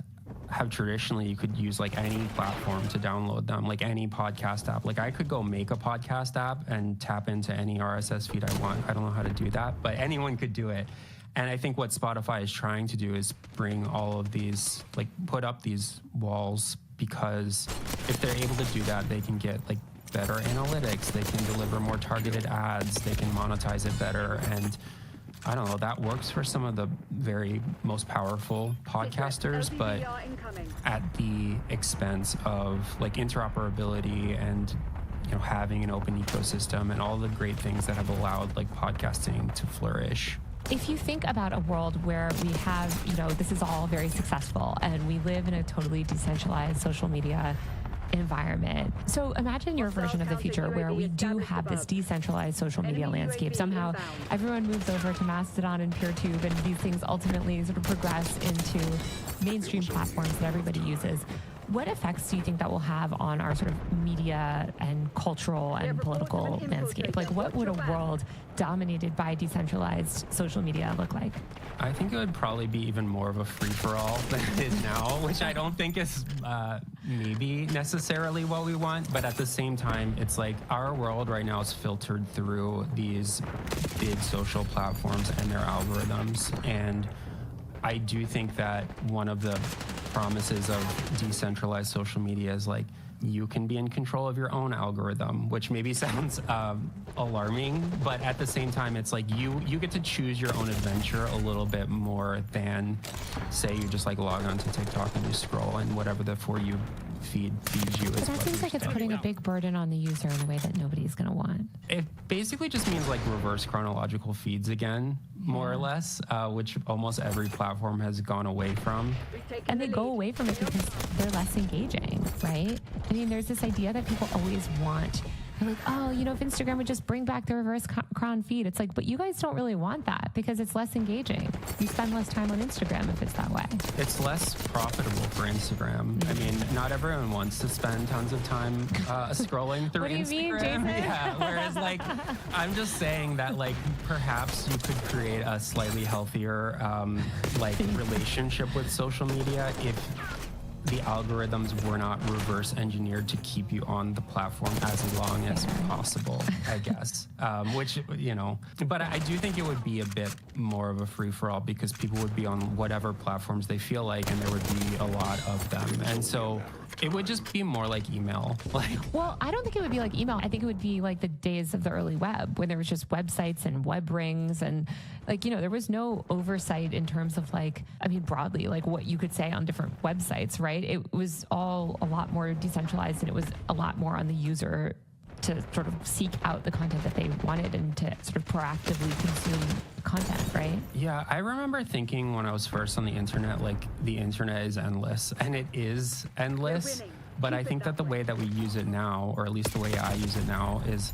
have traditionally, you could use like any platform to download them, like any podcast app. Like I could go make a podcast app and tap into any RSS feed I want. I don't know how to do that, but anyone could do it. And I think what Spotify is trying to do is bring all of these, like put up these walls, because if they're able to do that, they can get like better analytics, they can deliver more targeted ads, they can monetize it better. And I don't know, that works for some of the very most powerful podcasters, but at the expense of like interoperability and having an open ecosystem and all the great things that have allowed like podcasting to flourish. If you think about a world where we have, this is all very successful and we live in a totally decentralized social media environment. So imagine your version of the future where we do have this decentralized social media landscape. Somehow everyone moves over to Mastodon and PeerTube, and these things ultimately sort of progress into mainstream platforms that everybody uses. What effects do you think that will have on our sort of media and cultural and political landscape? Like, what would a world dominated by decentralized social media look like? I think it would probably be even more of a free-for-all than it is now, which I don't think is maybe necessarily what we want. But at the same time, it's like our world right now is filtered through these big social platforms and their algorithms. And I do think that one of the promises of decentralized social media is like you can be in control of your own algorithm, which maybe sounds alarming, but at the same time, it's like you get to choose your own adventure a little bit more than, say, you just like log on to TikTok and you scroll and whatever the For You feed feeds you. But that seems like it's putting a big burden on the user in a way that nobody's going to want. It basically just means like reverse chronological feeds again, more or less, which almost every platform has gone away from. And they go away from it because they're less engaging, right? I mean, there's this idea that people always want. They're like, oh, you know, if Instagram would just bring back the reverse chron feed. It's like, but you guys don't really want that because it's less engaging. You spend less time on Instagram if it's that way. It's less profitable for Instagram. I mean, not everyone wants to spend tons of time scrolling through Instagram. What do you mean, Jason? Yeah, whereas like, I'm just saying that like perhaps you could create a slightly healthier like relationship with social media if the algorithms were not reverse engineered to keep you on the platform as long as possible, I guess. Which, you know, but I do think it would be a bit more of a free-for-all because people would be on whatever platforms they feel like, and there would be a lot of them. And so it would just be more like email. Well, I don't think it would be like email. I think it would be like the days of the early web when there was just websites and web rings and like, you know, there was no oversight in terms of like, I mean, broadly, like what you could say on different websites, right? It was all a lot more decentralized and it was a lot more on the user to sort of seek out the content that they wanted and to sort of proactively consume content, right? Yeah, I remember thinking when I was first on the internet, like the internet is endless, and it is endless. But I think that the way that we use it now, or at least the way I use it now, is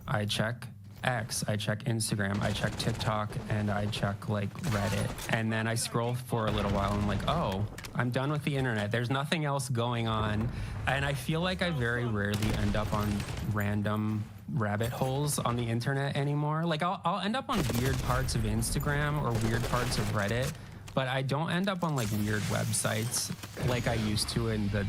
I check X, I check Instagram, I check TikTok, and I check like Reddit. And then I scroll for a little while and I'm like, oh, I'm done with the internet. There's nothing else going on. And I feel like I very rarely end up on random rabbit holes on the internet anymore. Like I'll end up on weird parts of Instagram or weird parts of Reddit, but I don't end up on like weird websites like I used to in the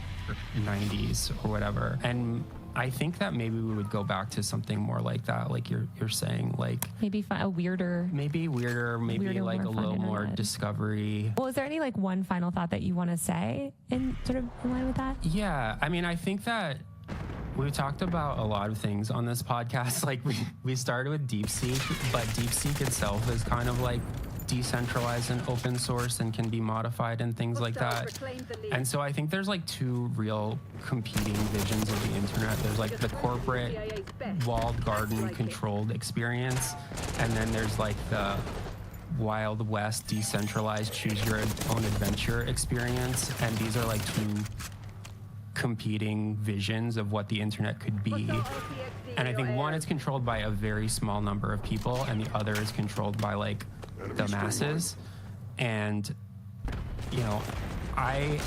90s or whatever. And I think that maybe we would go back to something more like that, like you're saying, like maybe a weirder, maybe like a little more discovery. Well, is there any like one final thought that you want to say in sort of in line with that? Yeah, I mean, I think that we've talked about a lot of things on this podcast. Like we started with DeepSeek, but DeepSeek itself is kind of like decentralized and open source and can be modified and things like that. And so I think there's like two real competing visions of the internet. There's like the corporate walled garden controlled experience, and then there's like the Wild West decentralized choose your own adventure experience. And these are like two competing visions of what the internet could be. And I think one is controlled by a very small number of people and the other is controlled by like the masses. And you know, I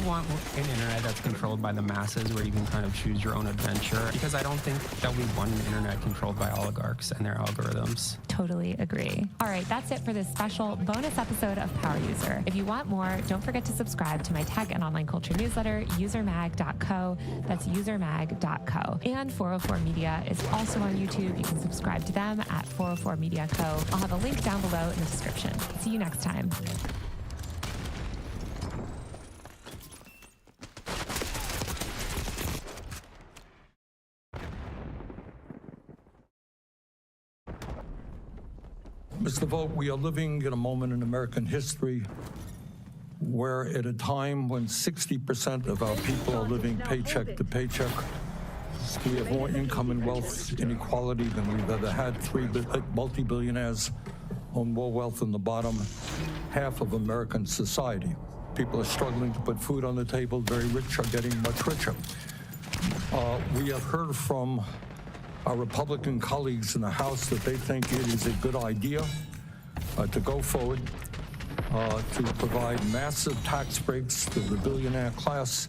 want an internet that's controlled by the masses where you can kind of choose your own adventure, because I don't think that we want an internet controlled by oligarchs and their algorithms. Totally agree. All right, that's it for this special bonus episode of Power User. If you want more, don't forget to subscribe to my tech and online culture newsletter, usermag.co. That's usermag.co. And 404 Media is also on YouTube. You can subscribe to them at 404 Media Co. I'll have a link down below in the description. See you next time. Mr. Vogt, we are living in a moment in American history where at a time when 60% of our people are living paycheck to paycheck, we have more income and wealth inequality than we've ever had. Three multi-billionaires own more wealth than the bottom half of American society. People are struggling to put food on the table. Very rich are getting much richer. We have heard from our Republican colleagues in the House that they think it is a good idea to go forward to provide massive tax breaks to the billionaire class,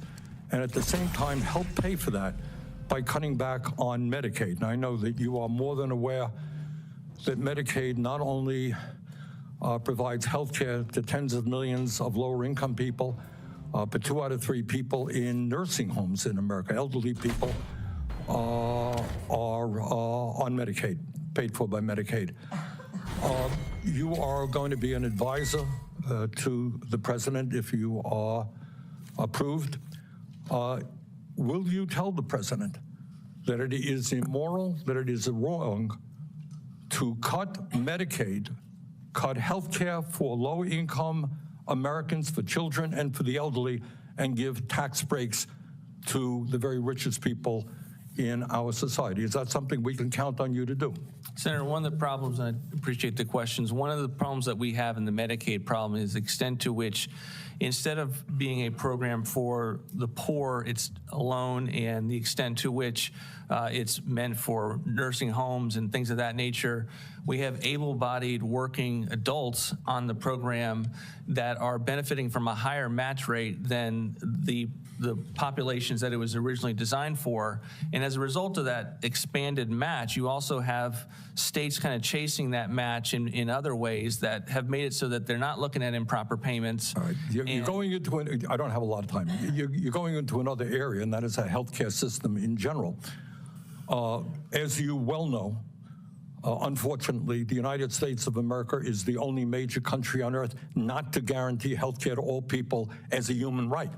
and at the same time help pay for that by cutting back on Medicaid. And I know that you are more than aware that Medicaid not only provides health care to tens of millions of lower-income people, but 2 out of 3 people in nursing homes in America, elderly people, are on Medicaid, paid for by Medicaid. You are going to be an advisor to the president if you are approved. Will you tell the president that it is immoral, that it is wrong to cut Medicaid, cut health care for low-income Americans, for children, and for the elderly, and give tax breaks to the very richest people in our society? Is that something we can count on you to do? Senator, one of the problems, and I appreciate the questions, one of the problems that we have in the Medicaid problem is the extent to which, instead of being a program for the poor, it's alone, and the extent to which it's meant for nursing homes and things of that nature. We have able-bodied working adults on the program that are benefiting from a higher match rate than the populations that it was originally designed for. And as a result of that expanded match, you also have states kind of chasing that match in other ways that have made it so that they're not looking at improper payments. All right. You're going into I don't have a lot of time. You're going into another area, and that is a healthcare system in general. As you well know, unfortunately, the United States of America is the only major country on earth not to guarantee health care to all people as a human right.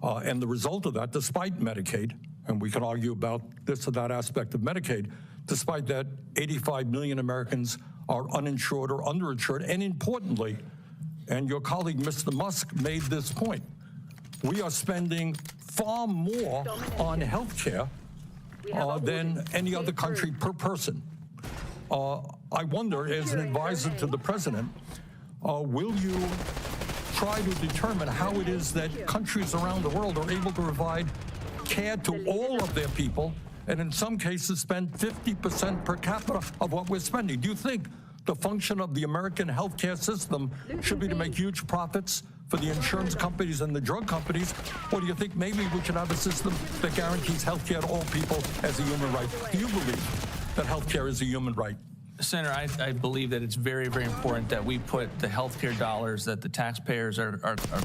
And the result of that, despite Medicaid, and we can argue about this or that aspect of Medicaid, despite that, 85 million Americans are uninsured or underinsured. And importantly, and your colleague, Mr. Musk, made this point, we are spending far more on health care than any other country per person. I wonder, as an advisor to the president, will you try to determine how it is that countries around the world are able to provide care to all of their people, and in some cases spend 50% per capita of what we're spending? Do you think the function of the American healthcare system should be to make huge profits for the insurance companies and the drug companies, or do you think maybe we should have a system that guarantees healthcare to all people as a human right? Do you believe that healthcare is a human right? Senator, I believe that it's very, very important that we put the healthcare dollars that the taxpayers are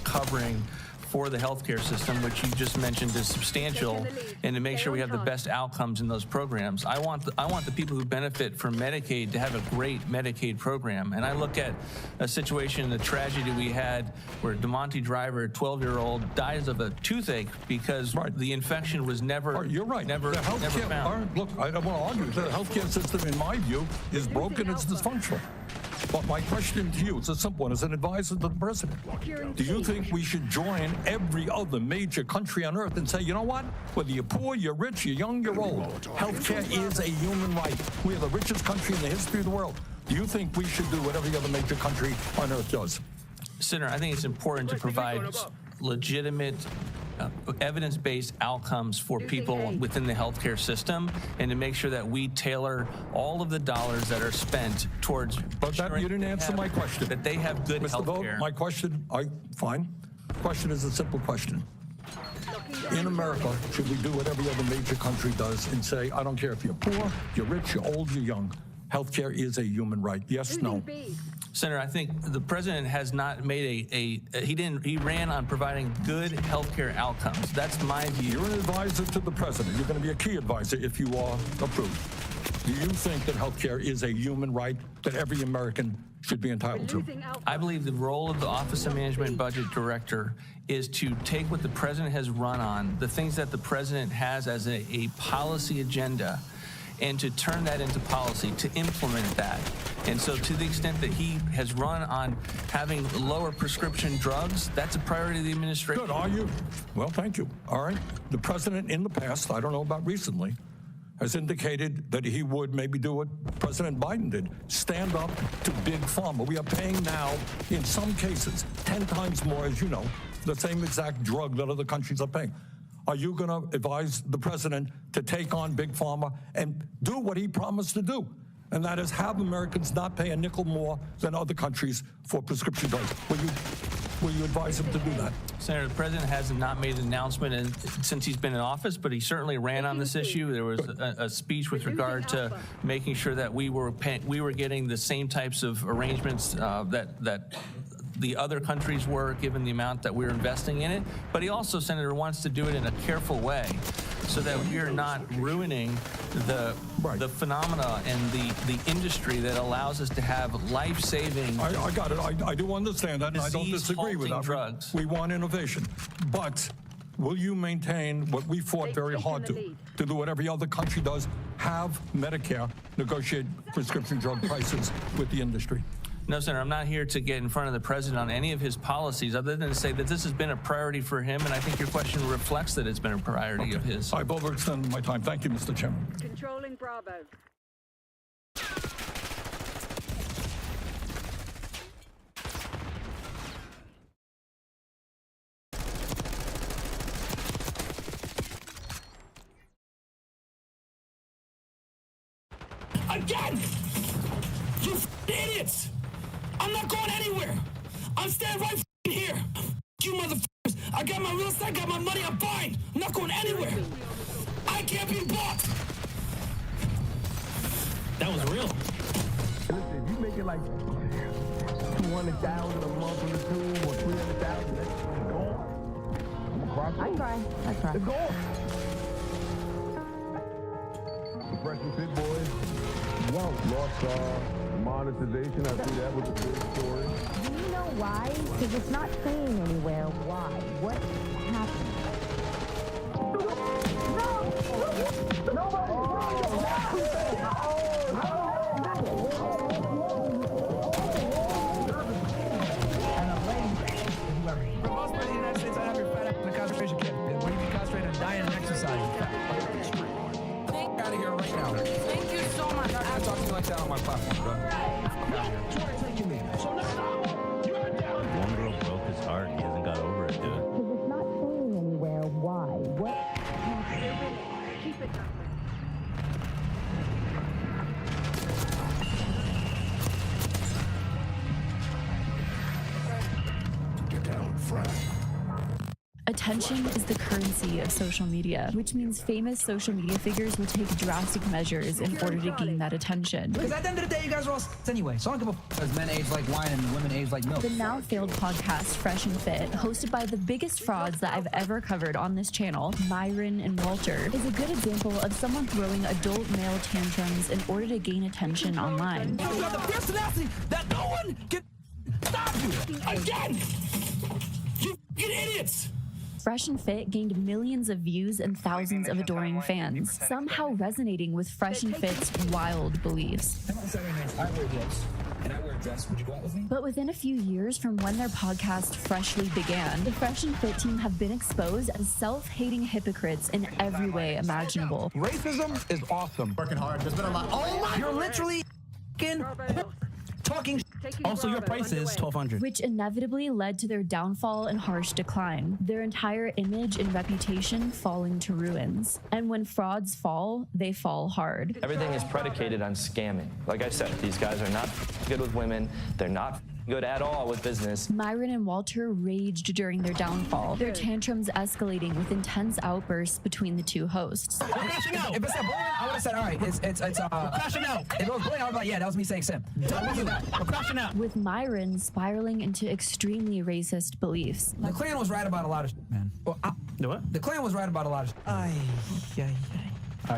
covering for the healthcare system, which you just mentioned is substantial, and to make sure we have the best outcomes in those programs. I want the people who benefit from Medicaid to have a great Medicaid program. And I look at a situation, a tragedy we had where DeMonte Driver, a 12-year-old, dies of a toothache because the infection was never, you're right. never found. Look, I don't want to argue. The healthcare system, in my view, is broken. It's dysfunctional. But my question to you, it's a simple one, as an advisor to the president. Do you think we should join every other major country on earth and say, you know what? Whether you're poor, you're rich, you're young, you're old, healthcare is a human right. We are the richest country in the history of the world. Do you think we should do what every other major country on earth does? Senator, I think it's important to provide legitimate evidence-based outcomes for people within the healthcare system, and to make sure that we tailor all of the dollars that are spent towards. But that, you didn't answer my question. That they have good healthcare. My question, fine. Question is a simple question. In America, should we do what every other major country does and say, I don't care if you're poor, you're rich, you're old, you're young, healthcare is a human right? Yes, no. Senator, I think the president has not made he ran on providing good healthcare outcomes. That's my view. You're an advisor to the president. You're going to be a key advisor if you are approved. Do you think that healthcare is a human right that every American should be entitled to? I believe the role of the Office of Management and Budget Director is to take what the president has run on, the things that the president has as a policy agenda, and to turn that into policy, to implement that. And so to the extent that he has run on having lower prescription drugs, that's a priority of the administration. Good, are you? Well, thank you. All right. The president in the past, I don't know about recently, has indicated that he would maybe do what President Biden did, stand up to Big Pharma. We are paying now, in some cases, 10 times more, as you know, the same exact drug that other countries are paying. Are you going to advise the president to take on Big Pharma and do what he promised to do? and that is have Americans not pay a nickel more than other countries for prescription drugs. Will you advise him to do that? Senator, the president has not made an announcement since he's been in office, but he certainly ran on this issue. There was a speech with regard to making sure that we were getting the same types of arrangements that the other countries were, given the amount that we're investing in it. But he also, Senator, wants to do it in a careful way so that we're not ruining the phenomena and the industry that allows us to have life-saving. I got it. I do understand that, and I don't disagree with that. Drugs. We want innovation. But will you maintain what we fought very hard to do what every other country does, have Medicare negotiate prescription drug prices with the industry? No, Senator, I'm not here to get in front of the president on any of his policies other than to say that this has been a priority for him, and I think your question reflects that it's been a priority of his. I've overextended my time. Thank you, Mr. Chairman. Controlling Bravo. Again! You idiots! I'm not going anywhere! I'm staying right here! You motherfuckers! I got my real estate, I got my money, I'm fine! I'm not going anywhere! I can't be bought! That was real. Listen, you make it like 200,000 a month on the tube or 300,000, that's gone. I try. It's gone. The freshman fit boys. Well, lost monetization. I see that was a big story. Do you know why? Because it's not saying anywhere why. What happened? For most part of the United States, I have your fat ass in a concentration camp. Where you be concentrated on diet and exercise. Out of here right now. Thank you so much. I'm not gonna talk to you like that on my platform, bro. One girl broke his heart. He hasn't got over it, dude. Because it's not saying anywhere why. What happened? Keep it that way. Get down, Frank. Attention is the currency of social media, which means famous social media figures will take drastic measures in order to gain that attention. Because at the end of the day, you guys are all anyway, so I don't give a as men age like wine and women age like milk. The now failed podcast Fresh and Fit, hosted by the biggest frauds that I've ever covered on this channel, Myron and Walter, is a good example of someone throwing adult male tantrums in order to gain attention online. You have the fierce tenacity that no one can stop you again. You idiots. Fresh and Fit gained millions of views and thousands of adoring fans, somehow resonating with Fresh and Fit's wild beliefs. I wear gloves and I wear a dress. Would you go out with me? But within a few years from when their podcast freshly began, the Fresh and Fit team have been exposed as self-hating hypocrites in every way imaginable. Racism is awesome. Working hard. There's been a lot. Oh my! You're literally talking. Also, your price is $1,200. Which inevitably led to their downfall and harsh decline, their entire image and reputation falling to ruins. And when frauds fall, they fall hard. Everything is predicated on scamming. Like I said, these guys are not good with women. They're not good at all with business. Myron and Walter raged during their downfall, their tantrums escalating with intense outbursts between the two hosts. We're crashing out. If it said bullying, I would have said, all right, it's we're crashing out. If it was bullying, I would be like, yeah, that was me saying simp. We're crashing out. With Myron spiraling into extremely racist beliefs. The Klan was right about a lot of shit, man. Well, the Klan was right about a lot of shit.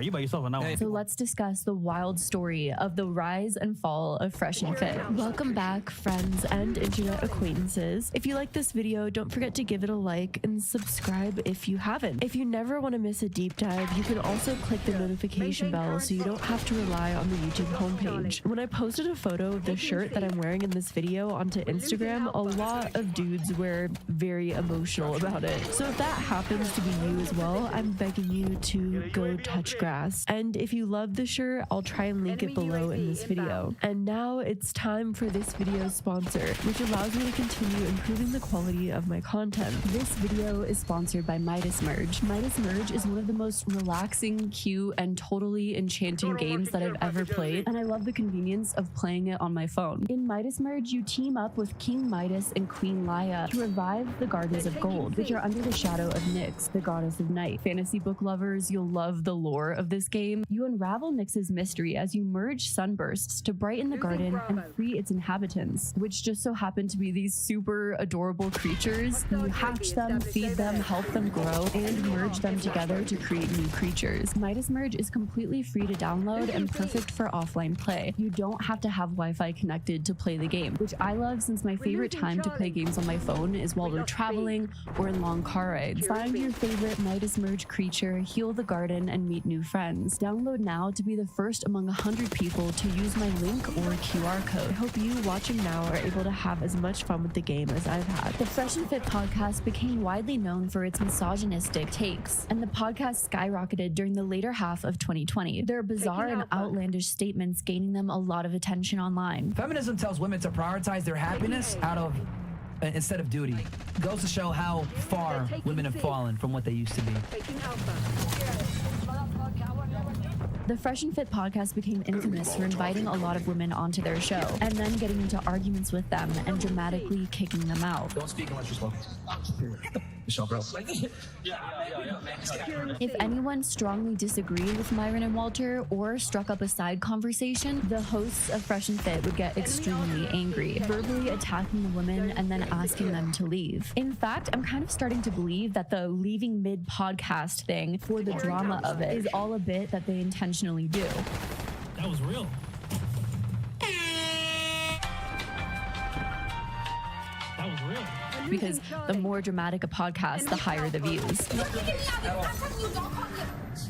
You by yourself on that one. So let's discuss the wild story of the rise and fall of Fresh and Fit. Welcome back, friends and internet acquaintances. If you like this video, don't forget to give it a like and subscribe if you haven't. If you never want to miss a deep dive, you can also click the notification bell so you don't have to rely on the YouTube homepage. When I posted a photo of the shirt that I'm wearing in this video onto Instagram, a lot of dudes were very emotional about it. So if that happens to be you as well, I'm begging you to go touch much grass. And if you love the shirt, I'll try and link it below in this video. And now it's time for this video's sponsor, which allows me to continue improving the quality of my content. This video is sponsored by Midas Merge. Midas Merge is one of the most relaxing, cute, and totally enchanting games that I've ever played, and I love the convenience of playing it on my phone. In Midas Merge, you team up with King Midas and Queen Laia to revive the Gardens of Gold, which are under the shadow of Nyx, the goddess of night. Fantasy book lovers, you'll love the lore of this game. You unravel Nyx's mystery as you merge sunbursts to brighten the garden and free its inhabitants, which just so happen to be these super adorable creatures. You hatch them, feed them, help them grow, and merge them together to create new creatures. Midas Merge is completely free to download and perfect for offline play. You don't have to have Wi-Fi connected to play the game, which I love since my favorite time to play games on my phone is while we're traveling or in long car rides. Find your favorite Midas Merge creature, heal the garden, and meet new friends. Download now to be the first among 100 people to use my link or QR code. I hope you watching now are able to have as much fun with the game as I've had. The Fresh and Fit podcast became widely known for its misogynistic takes, and the podcast skyrocketed during the later half of 2020. Their bizarre and outlandish statements gaining them a lot of attention online. Feminism tells women to prioritize their happiness instead of duty. It goes to show how far women have fallen from what they used to be. The Fresh and Fit podcast became infamous for inviting a lot of women onto their show and then getting into arguments with them and dramatically kicking them out. Don't speak unless you're spoken. If anyone strongly disagreed with Myron and Walter or struck up a side conversation, the hosts of Fresh and Fit would get extremely angry, verbally attacking the women and then asking them to leave. In fact, I'm kind of starting to believe that the leaving mid-podcast thing for the drama of it is all a bit that they intentionally do. That was real. That was real. Because the more dramatic a podcast, the higher the views.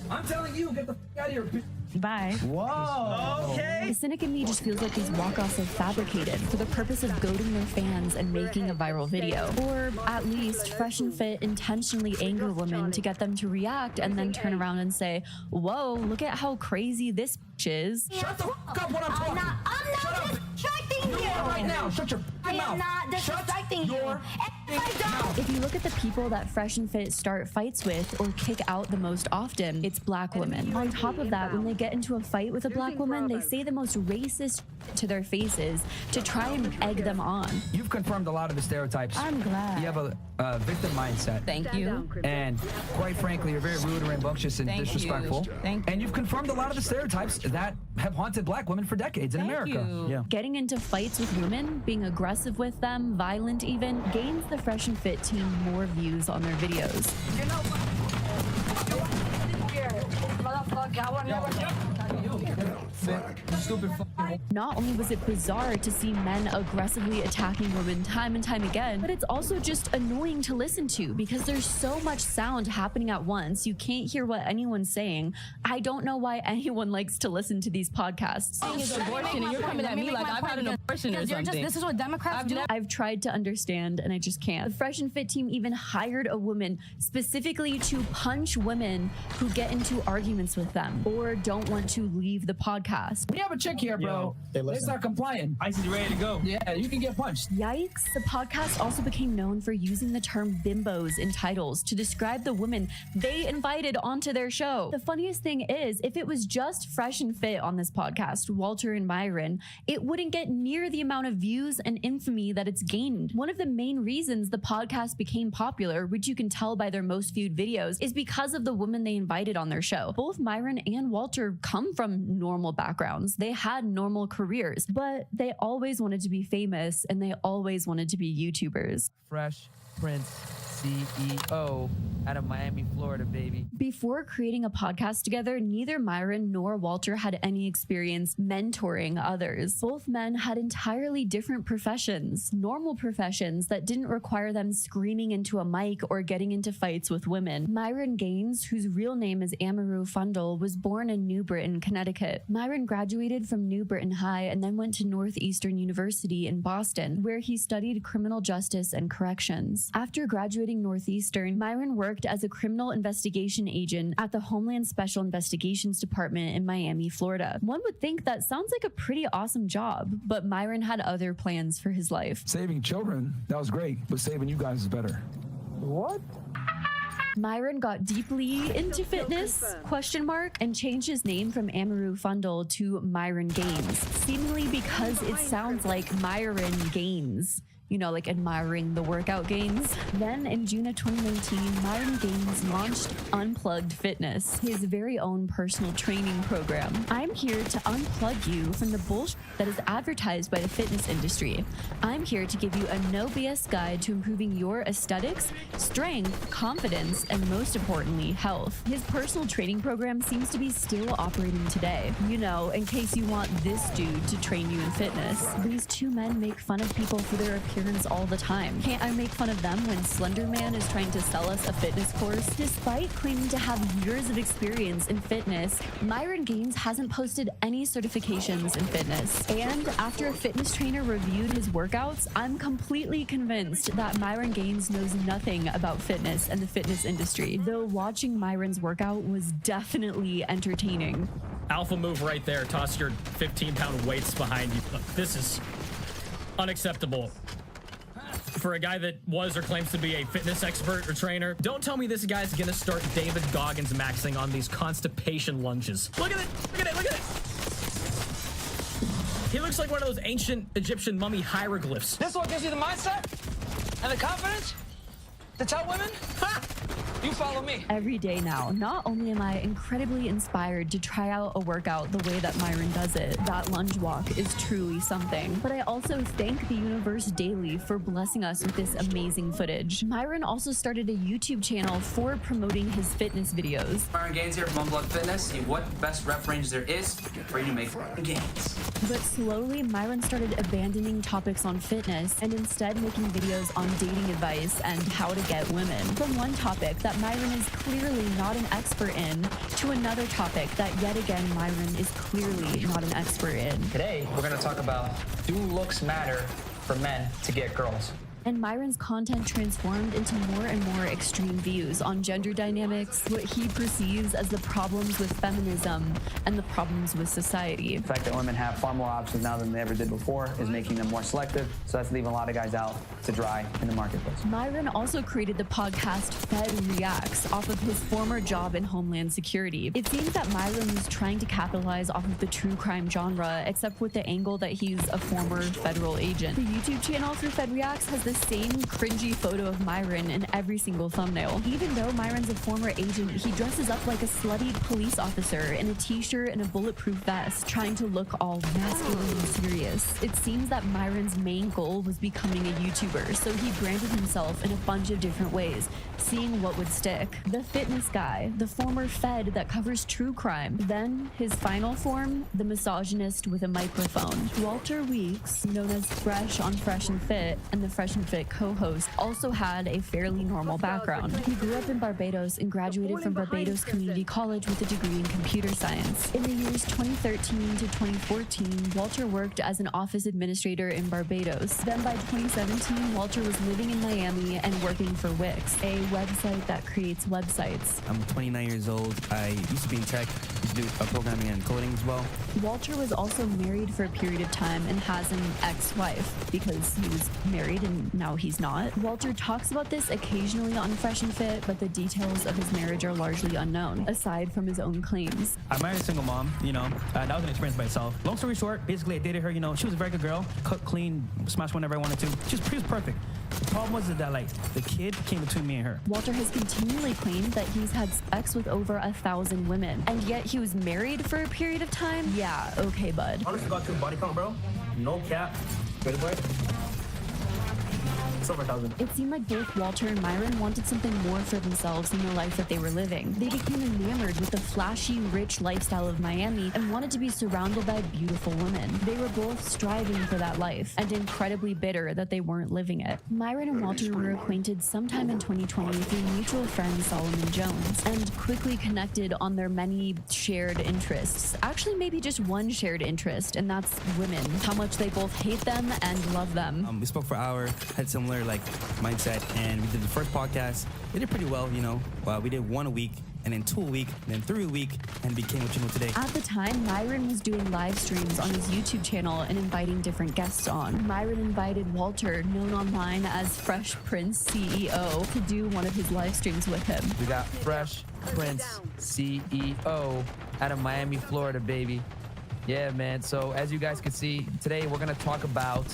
I'm telling you, get the f out of here. Bye. Whoa. Okay. The cynic in me just feels like these walk-offs are fabricated for the purpose of goading their fans and making a viral video. Or at least Fresh and Fit intentionally anger women to get them to react and then turn around and say, whoa, look at how crazy this bitch is. Shut the f up when I'm talking. I'm not distracting you. You are right now. Shut your I mouth. am not distracting you. If you look at the people that Fresh and Fit start fights with or kick out the most often, it's black women. On top of that, when they get into a fight with a black woman, they say the most racist to their faces to try and egg them on. You've confirmed a lot of the stereotypes. I'm glad. You have a victim mindset. Thank you. And quite frankly, you're very rude and rambunctious and disrespectful. Thank you. And you've confirmed a lot of the stereotypes that have haunted black women for decades in America. Yeah. Getting into fights with women, being aggressive with them, violent even, gains the Fresh and Fit team more views on their videos. You know what? Not only was it bizarre to see men aggressively attacking women time and time again, but it's also just annoying to listen to because there's so much sound happening at once. You can't hear what anyone's saying. I don't know why anyone likes to listen to these podcasts. Abortion, and you're coming at me like I've had an abortion or something. This is what Democrats do. I've tried to understand and I just can't. The Fresh and Fit team even hired a woman specifically to punch women who get into arguments with them or don't want to leave the podcast. We have a chick here, bro. They're not compliant. Ice is ready to go. Yeah, you can get punched. Yikes. The podcast also became known for using the term bimbos in titles to describe the women they invited onto their show. The funniest thing is, if it was just Fresh and Fit on this podcast, Walter and Myron, it wouldn't get near the amount of views and infamy that it's gained. One of the main reasons the podcast became popular, which you can tell by their most viewed videos, is because of the women they invited on their show. Both Myron and Walter come from normal backgrounds. They had normal careers, but they always wanted to be famous and they always wanted to be YouTubers. Fresh Prince CEO out of Miami, Florida, baby. Before creating a podcast together, neither Myron nor Walter had any experience mentoring others. Both men had entirely different professions, normal professions that didn't require them screaming into a mic or getting into fights with women. Myron Gaines, whose real name is Amaru Fundle, was born in New Britain, Connecticut. Myron graduated from New Britain High and then went to Northeastern University in Boston, where he studied criminal justice and corrections. After graduating graduating Northeastern, Myron worked as a criminal investigation agent at the Homeland Special Investigations Department in Miami, Florida. One would think that sounds like a pretty awesome job, but Myron had other plans for his life. Saving children, that was great, but saving you guys is better. What? Myron got deeply into fitness, and changed his name from Amaru Fundle to Myron Gaines, seemingly because it sounds like Myron Gaines. You know, like admiring the workout gains. Then in June of 2019, Myron Gaines launched Unplugged Fitness, his very own personal training program. I'm here to unplug you from the bullshit that is advertised by the fitness industry. I'm here to give you a no BS guide to improving your aesthetics, strength, confidence, and most importantly, health. His personal training program seems to be still operating today. You know, in case you want this dude to train you in fitness. These two men make fun of people for their appearance all the time. Can't I make fun of them when Slender Man is trying to sell us a fitness course? Despite claiming to have years of experience in fitness, Myron Gaines hasn't posted any certifications in fitness. And after a fitness trainer reviewed his workouts, I'm completely convinced that Myron Gaines knows nothing about fitness and the fitness industry, though watching Myron's workout was definitely entertaining. Alpha move right there. Toss your 15-pound weights behind you. This is unacceptable. For a guy that was or claims to be a fitness expert or trainer, don't tell me this guy's gonna start David Goggins maxing on these constipation lunges. Look at it! Look at it! Look at it! He looks like one of those ancient Egyptian mummy hieroglyphs. This what gives you the mindset and the confidence to tell women? Ha! You follow me. Every day now, not only am I incredibly inspired to try out a workout the way that Myron does it, that lunge walk is truly something, but I also thank the universe daily for blessing us with this amazing footage. Myron also started a YouTube channel for promoting his fitness videos. Myron Gaines here from Unplugged Fitness. See what best rep range there is for you to make gains. But slowly, Myron started abandoning topics on fitness and instead making videos on dating advice and how to get women. From one topic that Myron is clearly not an expert in to another topic that yet again Myron is clearly not an expert in. Today, we're going to talk about, do looks matter for men to get girls? And Myron's content transformed into more and more extreme views on gender dynamics, what he perceives as the problems with feminism and the problems with society. The fact that women have far more options now than they ever did before is making them more selective, so that's leaving a lot of guys out to dry in the marketplace. Myron also created the podcast Fed Reacts off of his former job in Homeland Security. It seems that Myron was trying to capitalize off of the true crime genre, except with the angle that he's a former federal agent. The YouTube channel for Fed Reacts has the same cringy photo of Myron in every single thumbnail. Even though Myron's a former agent, he dresses up like a slutty police officer in a t-shirt and a bulletproof vest, trying to look all masculine and serious. It seems that Myron's main goal was becoming a YouTuber, so he branded himself in a bunch of different ways, seeing what would stick. The fitness guy, the former Fed that covers true crime. Then, his final form, the misogynist with a microphone. Walter Weeks, known as Fresh on Fresh and Fit, and the Fresh and Fit co-host, also had a fairly normal background. He grew up in Barbados and graduated from Barbados Community College with a degree in computer science. In the years 2013 to 2014, Walter worked as an office administrator in Barbados. Then by 2017, Walter was living in Miami and working for Wix, a website that creates websites. I'm 29 years old. I used to be in tech, used to do programming and coding as well. Walter was also married for a period of time and has an ex-wife because he was married and now he's not. Walter talks about this occasionally on Fresh and Fit, but the details of his marriage are largely unknown, aside from his own claims. I married a single mom, that was an experience by itself. Long story short, basically I dated her, she was a very good girl, cook, clean, smash whenever I wanted to. She was perfect. The problem was that the kid came between me and her. Walter has continually claimed that he's had sex with over 1,000 women, and yet he was married for a period of time? Yeah, okay, bud. Honestly, got to a body count, bro. No cap. Good boy. It's over 1,000. It seemed like both Walter and Myron wanted something more for themselves in the life that they were living. They became enamored with the flashy, rich lifestyle of Miami and wanted to be surrounded by beautiful women. They were both striving for that life and incredibly bitter that they weren't living it. Myron and Walter were acquainted sometime in 2020 through mutual friend Solomon Jones and quickly connected on their many shared interests. Actually, maybe just one shared interest, and that's women. How much they both hate them and love them. We spoke for an hour, had similar similar like mindset, and we did the first podcast. We did pretty well, you know. We did 1 a week, and then 2 a week, and then 3 a week, and became what you know today. At the time, Myron was doing live streams on his YouTube channel and inviting different guests on. Myron invited Walter, known online as Fresh Prince CEO, to do one of his live streams with him. We got Fresh Prince CEO out of Miami, Florida, baby. Yeah, man. So as you guys can see, today we're going to talk about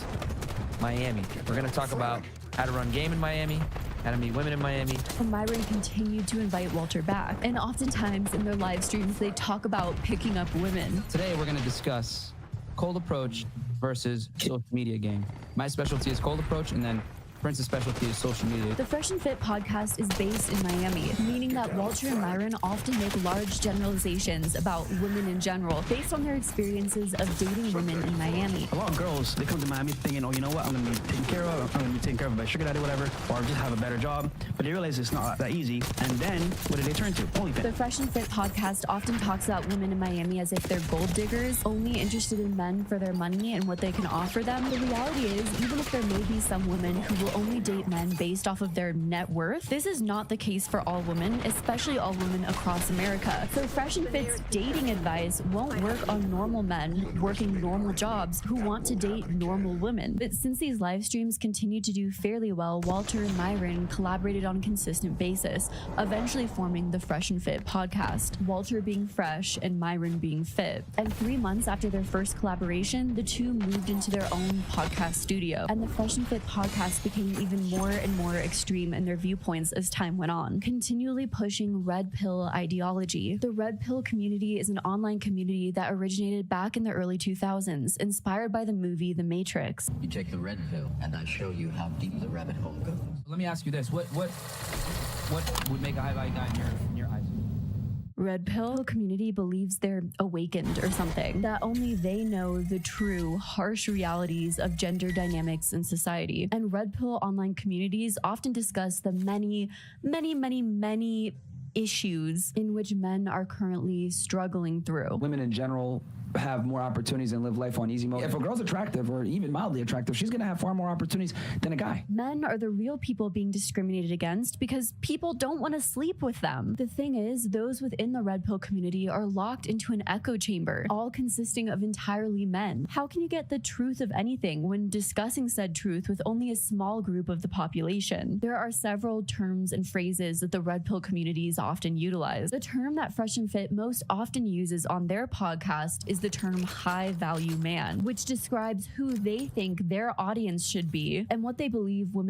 Miami. We're going to talk about how to run game in Miami, how to meet women in Miami. And Myron continued to invite Walter back. And oftentimes in their live streams, they talk about picking up women. Today we're going to discuss cold approach versus social media game. My specialty is cold approach, and then Prince's specialty is social media. The Fresh and Fit podcast is based in Miami, meaning that Walter and Myron often make large generalizations about women in general based on their experiences of dating women in Miami. A lot of girls, they come to Miami thinking, oh, you know what, I'm going to be taken care of, I'm going to be taken care of by a sugar daddy, whatever, or just have a better job. But they realize it's not that easy. And then, what do they turn to? OnlyFans. The Fresh and Fit podcast often talks about women in Miami as if they're gold diggers, only interested in men for their money and what they can offer them. The reality is, even if there may be some women who will only date men based off of their net worth, this is not the case for all women, especially all women across America. So Fresh and Fit's dating advice won't work on normal men working normal jobs who want to date normal women. But since these live streams continued to do fairly well, Walter and Myron collaborated on a consistent basis, eventually forming the Fresh and Fit podcast, Walter being fresh and Myron being fit. And 3 months after their first collaboration, the two moved into their own podcast studio, and the Fresh and Fit podcast became even more and more extreme in their viewpoints as time went on, continually pushing red pill ideology. The red pill community is an online community that originated back in the early 2000s, inspired by the movie The Matrix. You take the red pill, and I show you how deep the rabbit hole goes. Let me ask you this: what would make a high value guy in your eyes? Red pill community believes they're awakened or something, that only they know the true, harsh realities of gender dynamics in society. And red pill online communities often discuss the many issues in which men are currently struggling through. Women in general have more opportunities and live life on easy mode. If a girl's attractive or even mildly attractive, she's gonna have far more opportunities than a guy. Men are the real people being discriminated against because people don't want to sleep with them. The thing is, those within the red pill community are locked into an echo chamber, all consisting of entirely men. How can you get the truth of anything when discussing said truth with only a small group of the population? There are several terms and phrases that the red pill communities often utilize. The term that Fresh and Fit most often uses on their podcast is the term high value man, which describes who they think their audience should be and what they believe women